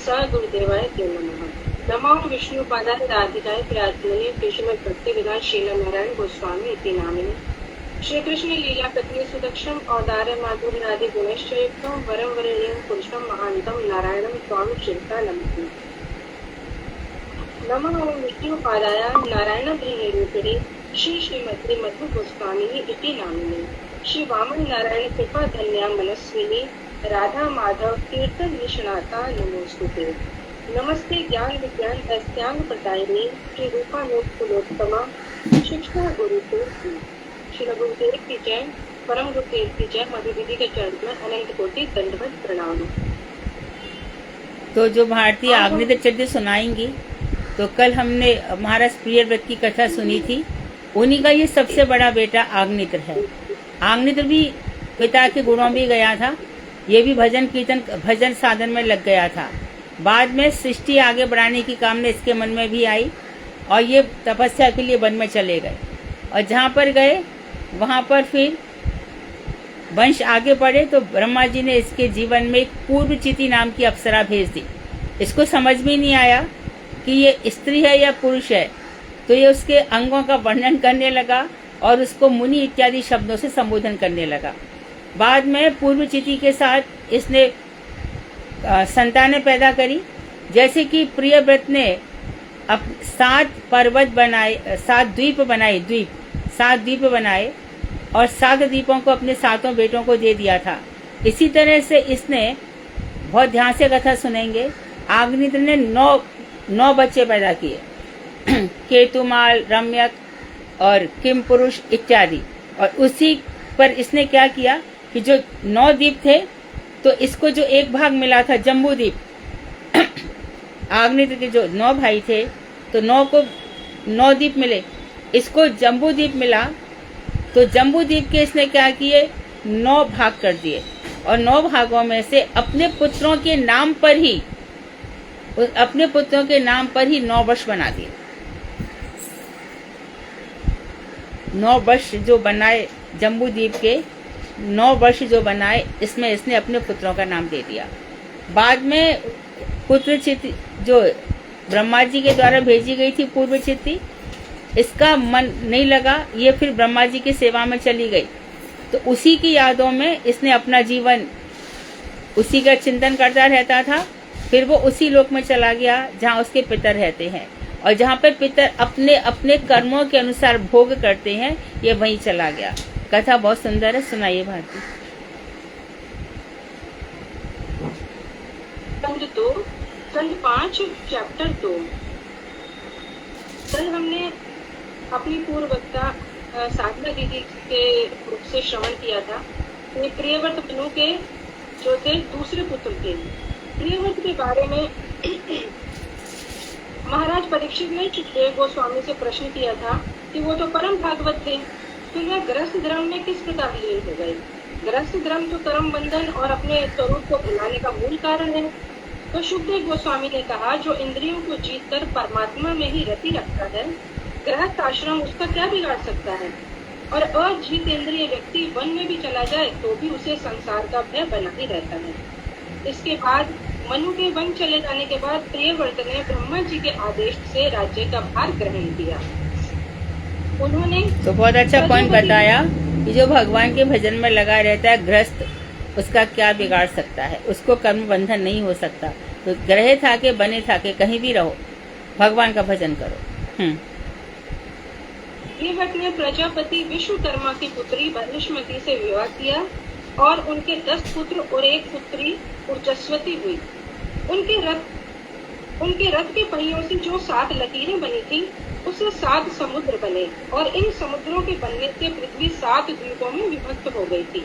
स गुरुदेवाय ते नमः। नमो विष्णुपादाय राधिकाय प्रियात्मने श्री श्रीमद् भक्ति वेदांत श्रील नारायण गोस्वामी इति नामिने श्री कृष्ण लीला कथने सुदक्षम औदार्य माधुर्य आदि गुणश्चयुक्तम वरम वरेण्यम पुरुषम महांतम नारायणम स्वामी शिरसा नमः। नमः विष्णुपादाय नारायणप्रियरूपिणे श्री श्रीमते मधु गोस्वामी इति नामिने श्री वामन नारायण कृपा धन्या मनस्विनी राधा माधव कीर्तन निष्णाता नमोस्तुते। नमस्ते ज्ञान विज्ञान अस्त्यांग प्रदायिनी श्री रूपानुक्तोत्तमा शिक्षा गुरुदेव की। श्री गुरुदेव की जय, परम गुरुदेव की जय। मधु दीदी के चरण में अनंत कोटि दंडवत प्रणाम। तो जो भारतीय आग्नेय चरित्र सुनाएंगी, तो कल हमने महाराज प्रियव्रत की कथा सुनी थी। उन्हीं का ये सबसे बड़ा बेटा आग्नेत्र है। आग्नेत्र भी पिता के गुणों में गया था। ये भी भजन कीर्तन भजन साधन में लग गया था। बाद में सृष्टि आगे बढ़ाने की कामना इसके मन में भी आई और ये तपस्या के लिए वन में चले गए। और जहाँ पर गए वहाँ पर फिर वंश आगे बढ़े तो ब्रह्मा जी ने इसके जीवन में एक पूर्वचिति नाम की अप्सरा भेज दी। इसको समझ में नहीं आया कि ये स्त्री है या पुरुष है, तो ये उसके अंगों का वर्णन करने लगा और उसको मुनि इत्यादि शब्दों से संबोधन करने लगा। बाद में पूर्वचिति के साथ इसने संतानें पैदा करी। जैसे कि प्रियव्रत ने अब 7 पर्वत बनाए, 7 द्वीप बनाए, 7 द्वीप बनाए और 7 द्वीपों को अपने 7 बेटों को दे दिया था। इसी तरह से इसने, बहुत ध्यान से कथा सुनेंगे, आग्नेत्र ने 9 बच्चे पैदा किए, केतुमाल, रम्यक और किम पुरुष इत्यादि। और उसी पर इसने क्या किया कि जो 9 द्वीप थे, तो इसको जो एक भाग मिला था जम्बू द्वीप, आग्नेत्र के जो 9 भाई थे, तो 9 को 9 द्वीप मिले, इसको जम्बू द्वीप मिला। तो जम्बू द्वीप के इसने क्या किए, 9 भाग कर दिए और 9 भागों में से अपने पुत्रों के नाम पर ही 9 वर्ष बना दिए। 9 वर्ष जो बनाए जम्बू द्वीप के, 9 वर्ष जो बनाए, इसमें इसने अपने पुत्रों का नाम दे दिया। बाद में पुत्रचिति जो ब्रह्मा जी के द्वारा भेजी गई थी पूर्वचिति, इसका मन नहीं लगा, ये फिर ब्रह्मा जी की सेवा में चली गई। तो उसी की यादों में इसने अपना जीवन उसी का चिंतन करता रहता था। फिर वो उसी लोक में चला गया जहाँ उसके पितर रहते हैं, और जहाँ पर पितर अपने अपने कर्मों के अनुसार भोग करते हैं, ये वहीं चला गया। कथा बहुत सुंदर है, सुनाइए भारती। खंड 2, खंड 5, चैप्टर 2। कल हमने अपनी पूर्व वक्ता साधना दीदी के रूप से श्रवण किया था। ये प्रियव्रत मनु के जो थे दूसरे पुत्र थे। प्रियव्रत के बारे में महाराज परीक्षित ने सुखदेव गोस्वामी से प्रश्न किया था कि वो तो परम भागवत थे, तो वह गृहस्थ धर्म में किस प्रकार लीन हो गए। गृहस्थ धर्म तो कर्म बंधन और अपने स्वरूप को भुलाने का मूल कारण है। तो सुखदेव गोस्वामी ने कहा, जो इंद्रियों को जीतकर परमात्मा में ही रति रखता है, गृहस्थ आश्रम उसका क्या बिगाड़ सकता है। और अजीत इंद्रिय व्यक्ति वन में भी चला जाए तो भी उसे संसार का भय बना ही रहता है। इसके बाद मनु के वन चले जाने के बाद प्रियव्रत ने ब्रह्मा जी के आदेश से राज्य का भार ग्रहण किया। उन्होंने तो बहुत अच्छा पॉइंट बताया कि जो भगवान के भजन में लगा रहता है, गृहस्थ उसका क्या बिगाड़ सकता है, उसको कर्म बंधन नहीं हो सकता। तो ग्रहे था के बने था के कहीं भी रहो, भगवान का भजन करो। प्रियव्रत ने प्रजापति विश्वकर्मा की पुत्री बृहस्पति से विवाह किया और उनके 10 पुत्र और 1 पुत्री ऊर्जस्वती हुई। उनके रथ के पहियों से जो 7 लकीरें बनी थी, उससे 7 समुद्र बने और इन समुद्रों के बनने से पृथ्वी 7 द्वीपों में विभक्त हो गई थी।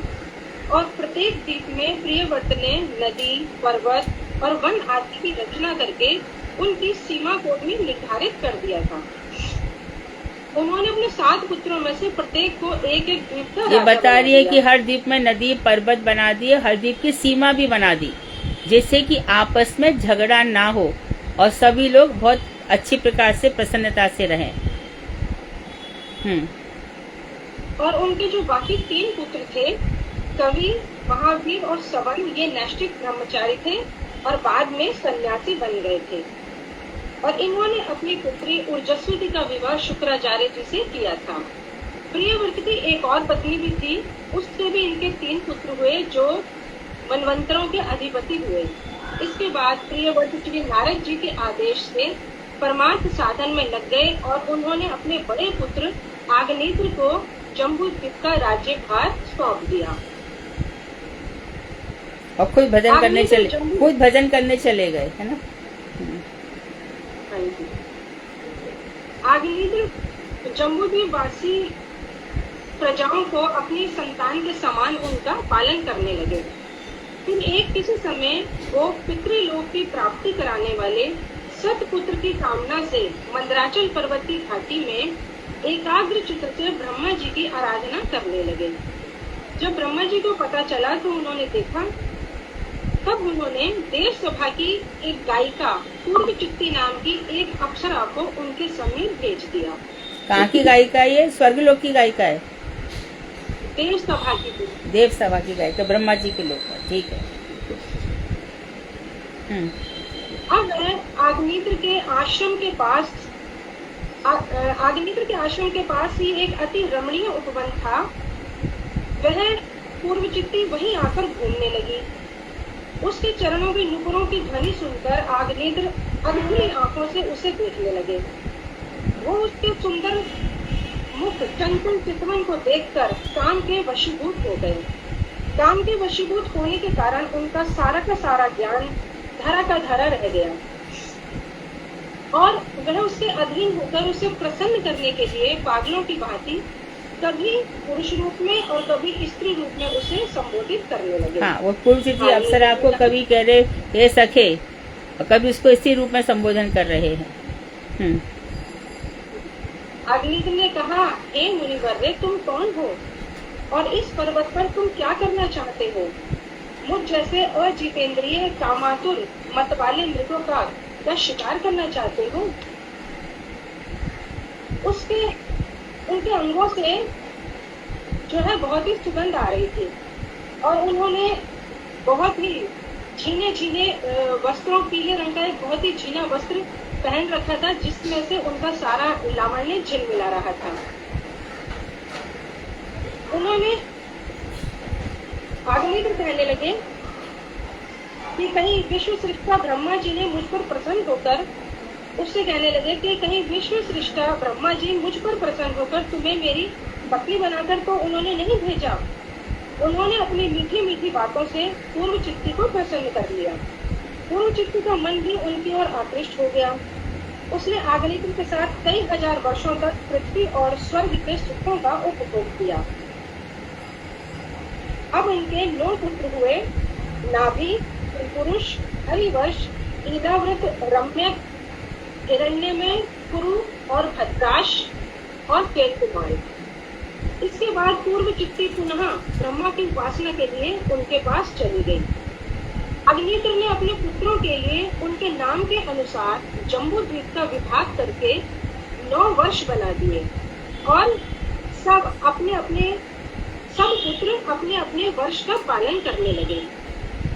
और प्रत्येक द्वीप में प्रियव्रत ने नदी, पर्वत और वन आदि की रचना करके उनकी सीमा को भी निर्धारित कर दिया था। उन्होंने अपने 7 पुत्रों में से प्रत्येक को एक एक द्वीप का ये राजा बता रही है बना कि हर द्वीप में नदी पर्वत बना दिए, हर द्वीप की सीमा भी बना दी, जिससे कि आपस में झगड़ा ना हो और सभी लोग बहुत अच्छी प्रकार से प्रसन्नता से रहें। और उनके जो बाकी 3 पुत्र थे, कवि, महावीर और सवर्ण, ये नैष्ठिक ब्रह्मचारी थे और बाद में सन्यासी बन गए थे। और इन्होंने अपनी पुत्री ऊर्जस्वती का विवाह शुक्राचार्य जी से किया था। प्रियव्रत की एक और पत्नी भी थी, उससे भी इनके 3 पुत्र हुए जो मनवंतरों के अधिपति हुए। इसके बाद प्रियव्रत जी नारद जी के आदेश से परमार्थ साधन में लग गए और उन्होंने अपने बड़े पुत्र आग्नेत्र को जम्बूद्वीप का राज्यभार सौंप दिया और खुद भजन करने चले गए, है ना। आग्नेत्र जम्बूद्वीप वासी प्रजाओं को अपनी संतान के समान उनका पालन करने लगे। फिर एक किसी समय वो पितृलोक की प्राप्ति कराने वाले सतपुत्र की कामना से मंदराचल पर्वती घाटी में एकाग्र चित्त से ब्रह्मा जी की आराधना करने लगे। जब ब्रह्मा जी को पता चला तो उन्होंने देखा, तब उन्होंने देव सभा की एक गायिका पूर्व चित्ती नाम की एक अप्सरा को उनके समीप भेज दिया। कहाँ की गायिका? ये स्वर्गलोक की गायिका है। देव सभा की थी। देव सभा की गायिका ब्रह्मा जी के लोक है, ठीक है। अब आग्नेत्र के आश्रम के पास ही एक अति रमणीय उपवन था। वह पूर्व चित्ती वहीं आकर घूमने लगी। उसके चरणों की नुपुरों की ध्वनि सुनकर आग्नेत्र अधखुली आंखों से उसे देखने लगे। वो उसके सुंदर मुख चंचल चितवन को देखकर काम के वशीभूत हो गए। काम के वशीभूत होने के कारण उनका सारा का सारा ज्ञान धरा का धरा रह गया और वह उसके अधीन होकर उसे प्रसन्न करने के लिए पागलों की भांति कभी पुरुष रूप में और कभी स्त्री रूप में उसे संबोधित करने लगे। हाँ, वो पूर्व चित्ती अप्सरा को कभी कह रहे हे सखे और कभी उसको स्त्री रूप में संबोधन कर रहे हैं। आग्नेत्र ने कहा, हे मुनिवर्य, तुम कौन हो और इस पर्वत पर तुम क्या करना चाहते हो? मुझ जैसे अजितेंद्रिय कामातुर मत वाले मृगों का क्या शिकार करना चाहते हो? उनके अंगों से जो है बहुत ही सुगंध आ रही थी और उन्होंने बहुत ही झीने वस्त्रों, पीले रंग का एक बहुत ही झीना वस्त्र पहन रखा था जिसमें से उनका सारा लावण्य झिलमिला रहा था। उन्होंने आग्नेत्र कहने लगे कि कहीं विश्व सृष्टा ब्रह्मा जी ने मुझ पर प्रसन्न होकर उससे कहने लगे कि कहीं विश्व सृष्टा ब्रह्मा जी मुझ पर प्रसन्न होकर तुम्हें मेरी पत्नी बनाकर तो उन्होंने नहीं भेजा। उन्होंने अपनी मीठी मीठी बातों से पूर्व चित्ती को प्रसन्न कर लिया। पूर्व चित्ती का मन भी उनकी ओर आकृष्ट हो गया। उसने आग्नेत्र के साथ कई हजार वर्षों तक पृथ्वी और स्वर्ग के सुखों का उपभोग किया। अब उनके 9 पुत्र हुए, नाभि, पुरुष, हरिवर्ष, ईदाव्रत, रम्यक, हिरण्यमय, कुरु और भद्राश और केतुमाल। इसके बाद पूर्व चित्ती पुनः ब्रह्मा की उपासना के लिए उनके पास चली गई। अग्नित्र ने अपने पुत्रों के लिए उनके नाम के अनुसार जम्बूद्वीप का विभाग करके 9 वर्ष बना दिए और सब पुत्र अपने अपने वर्ष का पालन करने लगे।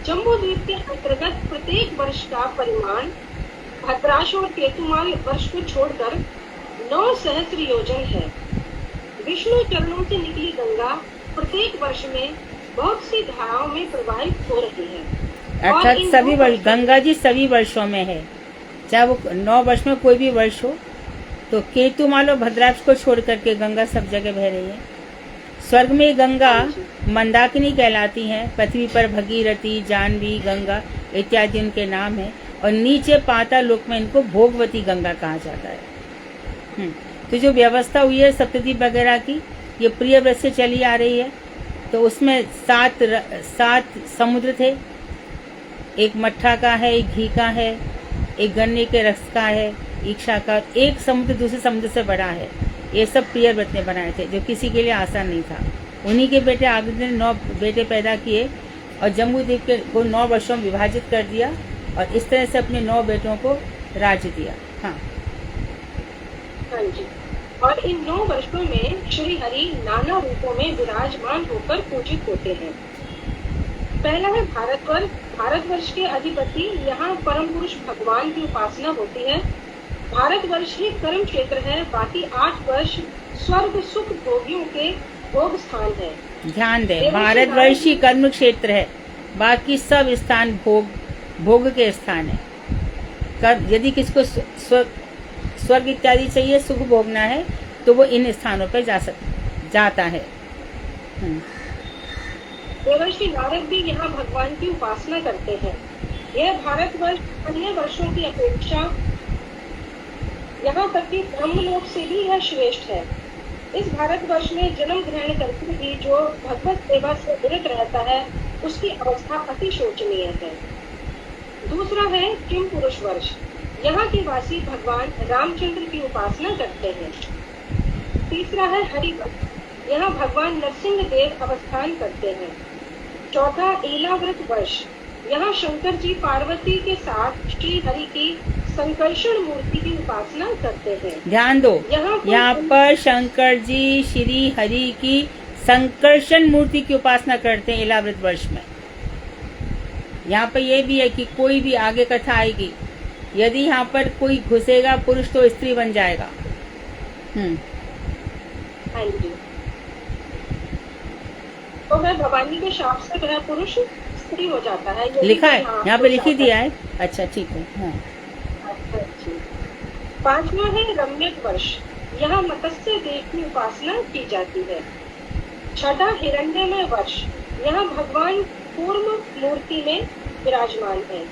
जम्बूद्वीप के अंतर्गत प्रत्येक वर्ष का परिमाण भद्राश और केतुमाल वर्ष को छोड़कर 9 सहस्त्र योजन है। विष्णु चरणों से निकली गंगा प्रत्येक वर्ष में बहुत सी धाराओं में प्रवाहित हो रही है। अर्थात सभी वर्ष, गंगा जी सभी वर्षों में है, चाहे वो 9 वर्ष में कोई भी वर्ष हो। तो केतुमाल और भद्राक्ष को छोड़ करके गंगा सब जगह बह रही है। स्वर्ग में गंगा मंदाकिनी कहलाती हैं, पृथ्वी पर भगीरथी, जानवी, गंगा इत्यादि उनके नाम है और नीचे पाताल लोक में इनको भोगवती गंगा कहा जाता है। तो जो व्यवस्था हुई है सप्तद्वीप वगैरह की, ये प्रियव्रत से चली आ रही है। तो उसमें 7 समुद्र थे, एक मट्ठा का है, एक घी का है, एक गन्ने के रस का है, ईक्षा का, एक समुद्र दूसरे समुद्र से बड़ा है। ये सब प्रियव्रत ने बनाए थे, जो किसी के लिए आसान नहीं था। उन्हीं के बेटे आग्नेत्र ने 9 बेटे पैदा किए और जम्बूद्वीप को 9 वर्षों में विभाजित कर दिया और इस तरह से अपने 9 बेटों को राज्य दिया। हाँ जी। और इन 9 वर्षों में श्री हरि नाना रूपों में विराजमान होकर पूजित होते हैं। पहला है भारतवर्ष। भारतवर्ष के अधिपति यहाँ परम पुरुष भगवान की उपासना होती है। भारतवर्ष ही कर्म क्षेत्र है, बाकी 8 वर्ष स्वर्ग सुख भोगियों के भोग स्थान है। ध्यान दें, भारतवर्ष ही कर्म क्षेत्र है, बाकी सब स्थान भोग के स्थान है। यदि किसको स्वर्ग इत्यादि चाहिए, सुख भोगना है, तो वो इन स्थानों पर जाता है। देवर्षि नारद भी यहाँ भगवान की उपासना करते हैं। यह भारतवर्ष अन्य वर्षों की अपेक्षा यहाँ तक कि ब्रह्मलोक से भी यह श्रेष्ठ है। इस भारतवर्ष में जन्म ग्रहण करके भी जो भगवत सेवा से विरत रहता है, उसकी अवस्था अति शोचनीय है। दूसरा है किम पुरुष वर्ष। यहाँ के वासी भगवान रामचंद्र की उपासना करते हैं। तीसरा है हरिवर्ष। यहाँ भगवान नरसिंह देव अवस्थान करते हैं। चौथा ईलाव्रत वर्ष। यहाँ शंकर जी पार्वती के साथ श्री हरि की संकर्षण मूर्ति की उपासना करते हैं। ध्यान दो, यहाँ पर शंकर जी श्री हरि की संकर्षण मूर्ति की उपासना करते हैं ईलाव्रत वर्ष में। यहाँ पर यह भी है कि कोई भी आगे कथा आएगी, यदि यहाँ पर कोई घुसेगा पुरुष तो स्त्री बन जाएगा। हाँ जी, तो वह भवानी के शाप से वह पुरुष स्त्री हो जाता है। लिखा है यहाँ पे, लिख ही दिया है। अच्छा ठीक है। हाँ। अच्छा जी। 5वां है रम्यक वर्ष। यहाँ मत्स्य देव की उपासना की जाती है। 6ठा हिरण्यमय वर्ष। यहाँ भगवान पूर्व मूर्ति में विराजमान है।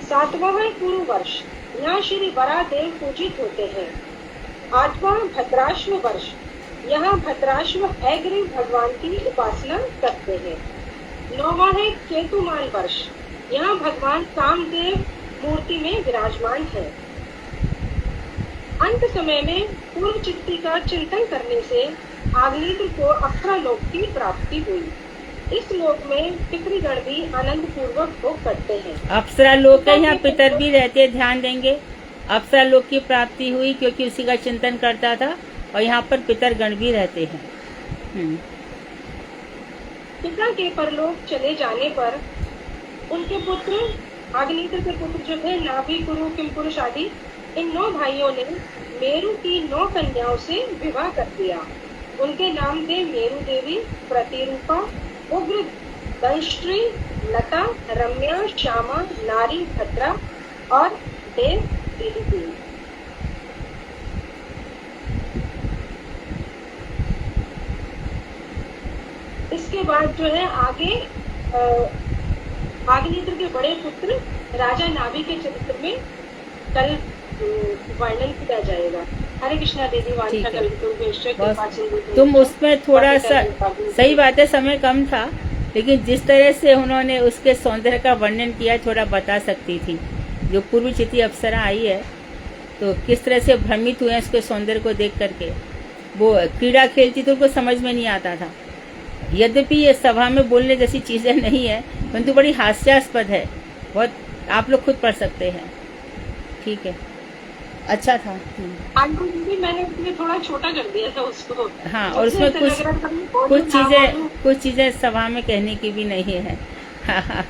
7वां है कुरु वर्ष। यहाँ श्री वरादेव पूजित होते हैं। 8वां भद्राश्व वर्ष। यहाँ भद्राश्व अग्नि भगवान की उपासना करते हैं। 9वां है केतुमान वर्ष। यहाँ भगवान कामदेव मूर्ति में विराजमान है। अंत समय में पूर्व चित्ती का चिंतन करने से आग्नेत्र को अप्सरालोक की प्राप्ति हुई। इस लोक में पितृगण भी आनंद पूर्वक भोग करते हैं। अप्सरालोक है, यहाँ पितर भी रहते हैं, ध्यान देंगे। अप्सरालोक की प्राप्ति हुई क्योंकि उसी का चिंतन करता था, और यहाँ पर पितरगण भी रहते हैं। पिता के परलोक चले जाने पर उनके पुत्र आग्नेत्र के पुत्र जो थे नाभि, कुरु, किमपुरुष आदि, इन 9 भाइयों ने मेरु की 9 कन्याओं से विवाह कर दिया। उनके नाम थे मेरु देवी, प्रतिरूपा, उग्र, दंष्ट्री, लता, रम्या, श्यामा, नारी, भद्रा और देव देवी। इसके बाद जो है आगे आग्नेत्र के बड़े पुत्र राजा नाभि के चरित्र में कल वर्णन किया जाएगा। हरे कृष्णा दीदी। तुम उसमें थोड़ा सा, सही बात है, समय कम था, लेकिन जिस तरह से उन्होंने उसके सौंदर्य का वर्णन किया थोड़ा बता सकती थी। जो पूर्व चिति अप्सरा आई है तो किस तरह से भ्रमित हुए उसके सौंदर्य को देख करके। वो क्रीड़ा खेलती तो उनको समझ में नहीं आता था। यद्यपि ये सभा में बोलने जैसी चीजें नहीं है, परंतु बड़ी हास्यास्पद है बहुत। आप लोग खुद पढ़ सकते हैं। ठीक है, अच्छा था। मैंने उसमें थोड़ा छोटा कर दिया था उसको। हाँ, और उसमें कुछ चीजें सभा में कहने की भी नहीं है। हाँ,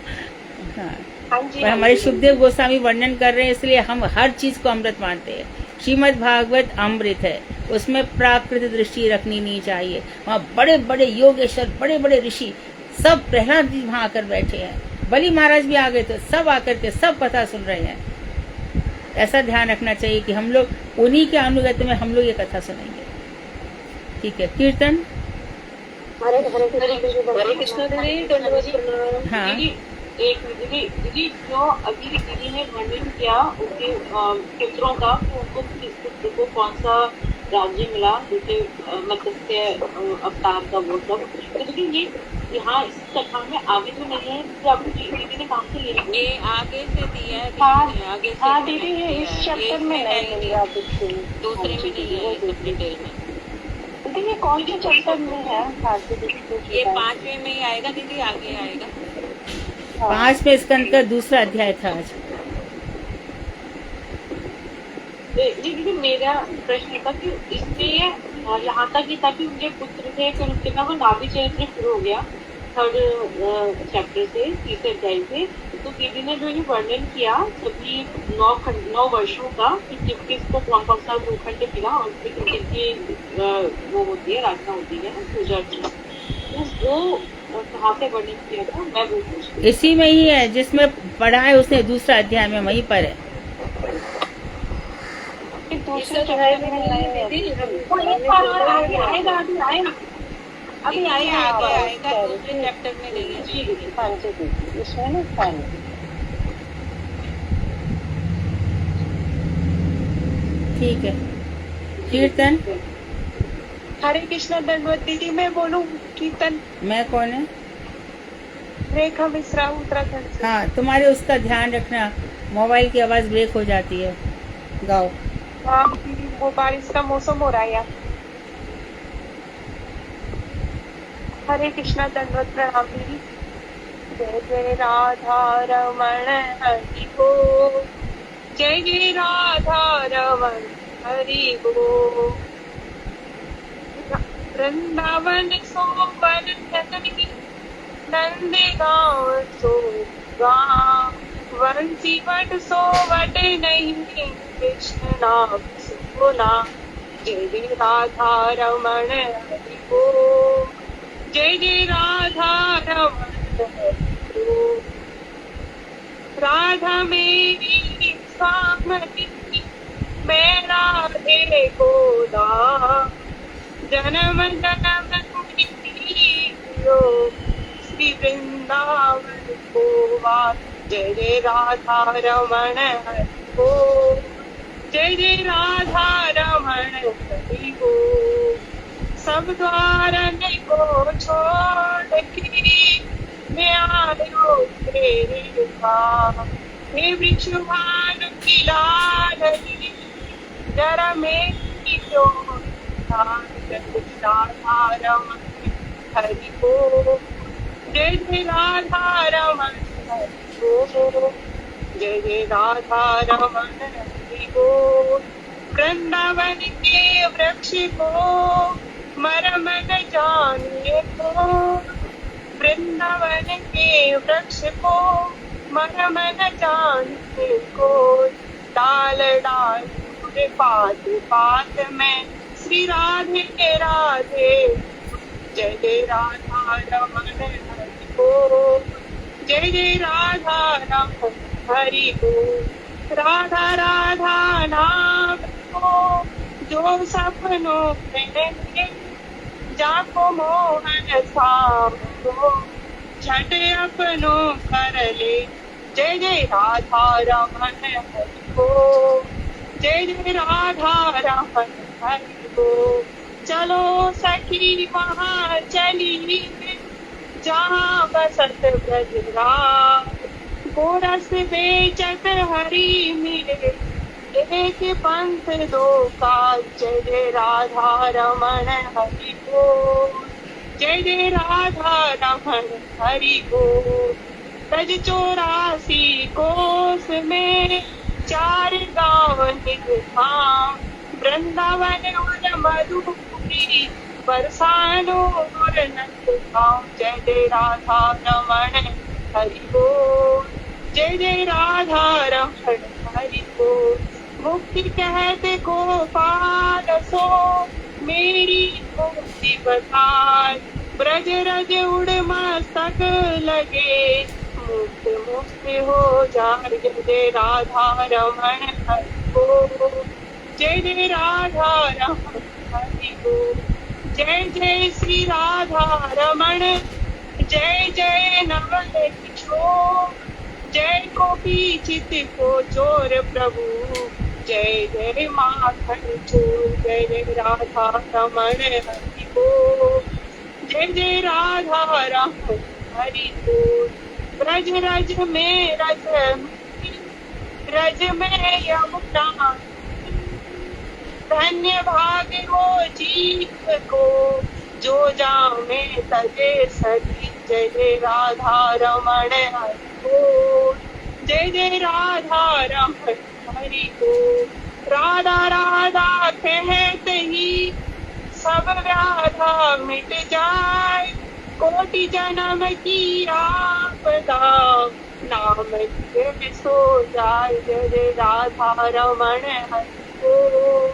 पर हमारे सुखदेव गोस्वामी वर्णन कर रहे हैं, इसलिए हम हर चीज को अमृत मानते हैं। श्रीमद् भागवत अमृत है, उसमें प्राकृत दृष्टि रखनी नहीं चाहिए। वहाँ बड़े बड़े योगेश्वर, बड़े बड़े ऋषि, सब प्रहलाद जी वहाँ आकर बैठे हैं, बलि महाराज भी आ गए तो सब आकर के सब कथा सुन रहे हैं। ऐसा ध्यान रखना चाहिए कि हम लोग उन्हीं के अनुगत में हम लोग ये कथा सुनेंगे। ठीक है, कीर्तन। हरे कृष्ण दीदी। हाँ, एक दीदी जो अभी दीदी ने वर्णन किया उनके पितरों का, उनको किस पुत्र को कौन सा राज्य मिला, जैसे मत्स्य अवतार का वो सब, तो दीदी ये यहाँ इस कथा में आगे जो नहीं है, तो आपको दीदी ने कहाँ से लिया? ये आगे से दिया है, आगे से। हाँ दीदी, इस चैप्टर में नहीं लिया, दूसरे में नहीं है, डिटेल में। दीदी ये कौन से चैप्टर में है? ये 5वें में ही आएगा दीदी, आगे आएगा। 5वें स्कंद का दूसरा अध्याय था आज। दीदी मेरा प्रश्न था कि इसमें यहाँ तक ही था कि उनके पुत्र थे, फिर उसके बाद वो नाभि चरित्र शुरू हो गया थर्ड चैप्टर से, तीसरे अध्याय से। तो दीदी ने जो ये वर्णन किया सभी 9 वर्षों का कि किसको कौन कौन सा भूखंड मिला और फिर किसकी वो होती है, राजना होती है पूजा अर्चना, तो वो कहाँ से वर्णन किया था, मैं वो पूछती। इसी में ही है जिसमें पढ़ा है उसने, दूसरा अध्याय में वहीं पर है। दूसरे अध्याय में नहीं है दीदी, वो एक बार और आगे आएगा, अभी आएगा, अभी आएगा दूसरे चैप्टर में नहीं है। जी दीदी। हाँ जी दीदी, इसमें ना फैन ठीक है। कीर्तन हरे कृष्णा दंडवत दीदी, मैं बोलूं कीर्तन? मैं कौन है? रेखा मिश्रा, उत्तराखंड से। हाँ, तुम्हारे उसका ध्यान रखना, मोबाइल की आवाज ब्रेक हो जाती है। गाओ। हाँ दीदी, वो बारिश का मौसम हो रहा है यार। हरे कृष्णा दंडवत प्रणाम दीदी। जय जय राधा रमण हरि बोल, जय जय राधा रमण हरि बोल। वृंदावन सोवन जननी, नंद गाँव सो गाँव, वंशी वट सो वट नहीं, कृष्ण नाम सुना। जय जय राधा रमण हरि बोल, जय जय राधा रमण हरि बोल। राधा मेरी स्वामी, मैं राधे को दास, जन्म जन्म प्रियो, श्री वृंदावन को वास। जय जय राधा रमण हरि बोल, जय जय राधा रमण हरि बोल। सब द्वारन को छोड़ के मैं आयो तेरे पास, हे वृषभानु की लाडली, जरा मेरी जो राधा रमण हरि बोल, जय जय राधा रमण हरि बोल, जय जय राधा रमण हरि बोल। वृंदावन के वृक्ष को मरम न जानिए को, वृंदावन के वृक्ष को मरम न जानिए को। डाल डाल पात पात में श्री राधे राधे, जय जय राधा रमण हरि बोल, जय जय राधा रमण हरि बोल। राधा राधा नाम को जो सपनों में, जाको मोहन सामो, छठ अपनों कर ले। जय जय राधा रमण हरि बोल, जय जय राधा रमण हरि बोल। चलो सखी वहाँ चली, जहाँ बसत ब्रजराज, गोरस बेचत हरि मिले, एक पंथ दो काज। जय जय राधा रमण हरि बोल, जय जय राधा रमण हरि बोल। ब्रज 84 कोस में 4 गाँव निज धाम, वृंदावन और मधुपुरी, बरसानो और नंदगांव। जय जय राधा रमण हरि बोल, जय जय राधा रमण हरि बोल। मुक्ति कहते गोपाल सो, मेरी मुक्ति बताए, ब्रज रज उड़ मस्तक लगे, मुक्त मुक्त हो जाए। जय जय राधा रमण हरि बोल, जय जय राधा रमण हरि बोल। जय जय श्री राधा रमण, जय जय नवल किशोर, जय गोपी चित को चोर प्रभु, जय जय माखन चोर। जय जय राधा रमण हरि बोल, जय जय राधा रमण हरि बोल। ब्रज रज में रज में यमुना, धन्य भाग हो जीव को, जो जामे तजे सती। जय जय राधा रमण हरि बोल, जय जय राधा रमण हरि बोल। राधा राधा कहते ही सब व्याधा मिट जाए, कोटि जन्म की आपदा नाम लिए सो जाए। जय जय राधा रमण हरि बोल,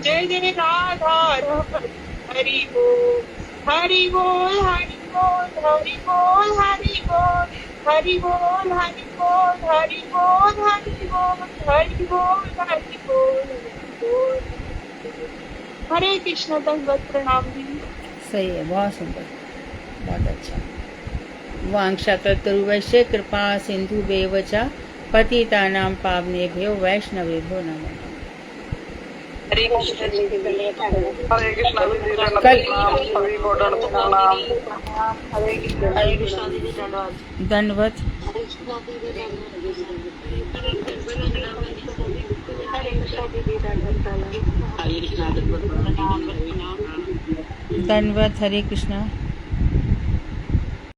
जय जय राधा रमण हरि बोल, हरि बोल हरि बोल हरि बोल हरि बोल, हरि बोल हरि बोल हरि बोल हरि बोल, हरि बोल हरि बोल हरि बोल। हरे कृष्ण। दंडवत प्रणाम दीदी। सही है, बहुत सुंदर, बहुत अच्छा। वांछाकल्पतरुभ्यश्च कृपा सिंधुभ्येव च पतितानां पावनेभ्यो वैष्णवेभ्यो नमः। हरे कृष्ण जी। हरे कृष्णा दीदी, कल सभी को दंडवत प्रणाम। हरे कृष्ण दीदी, धन्यवाद। दंडवत। दंडवत। हरे कृष्णा।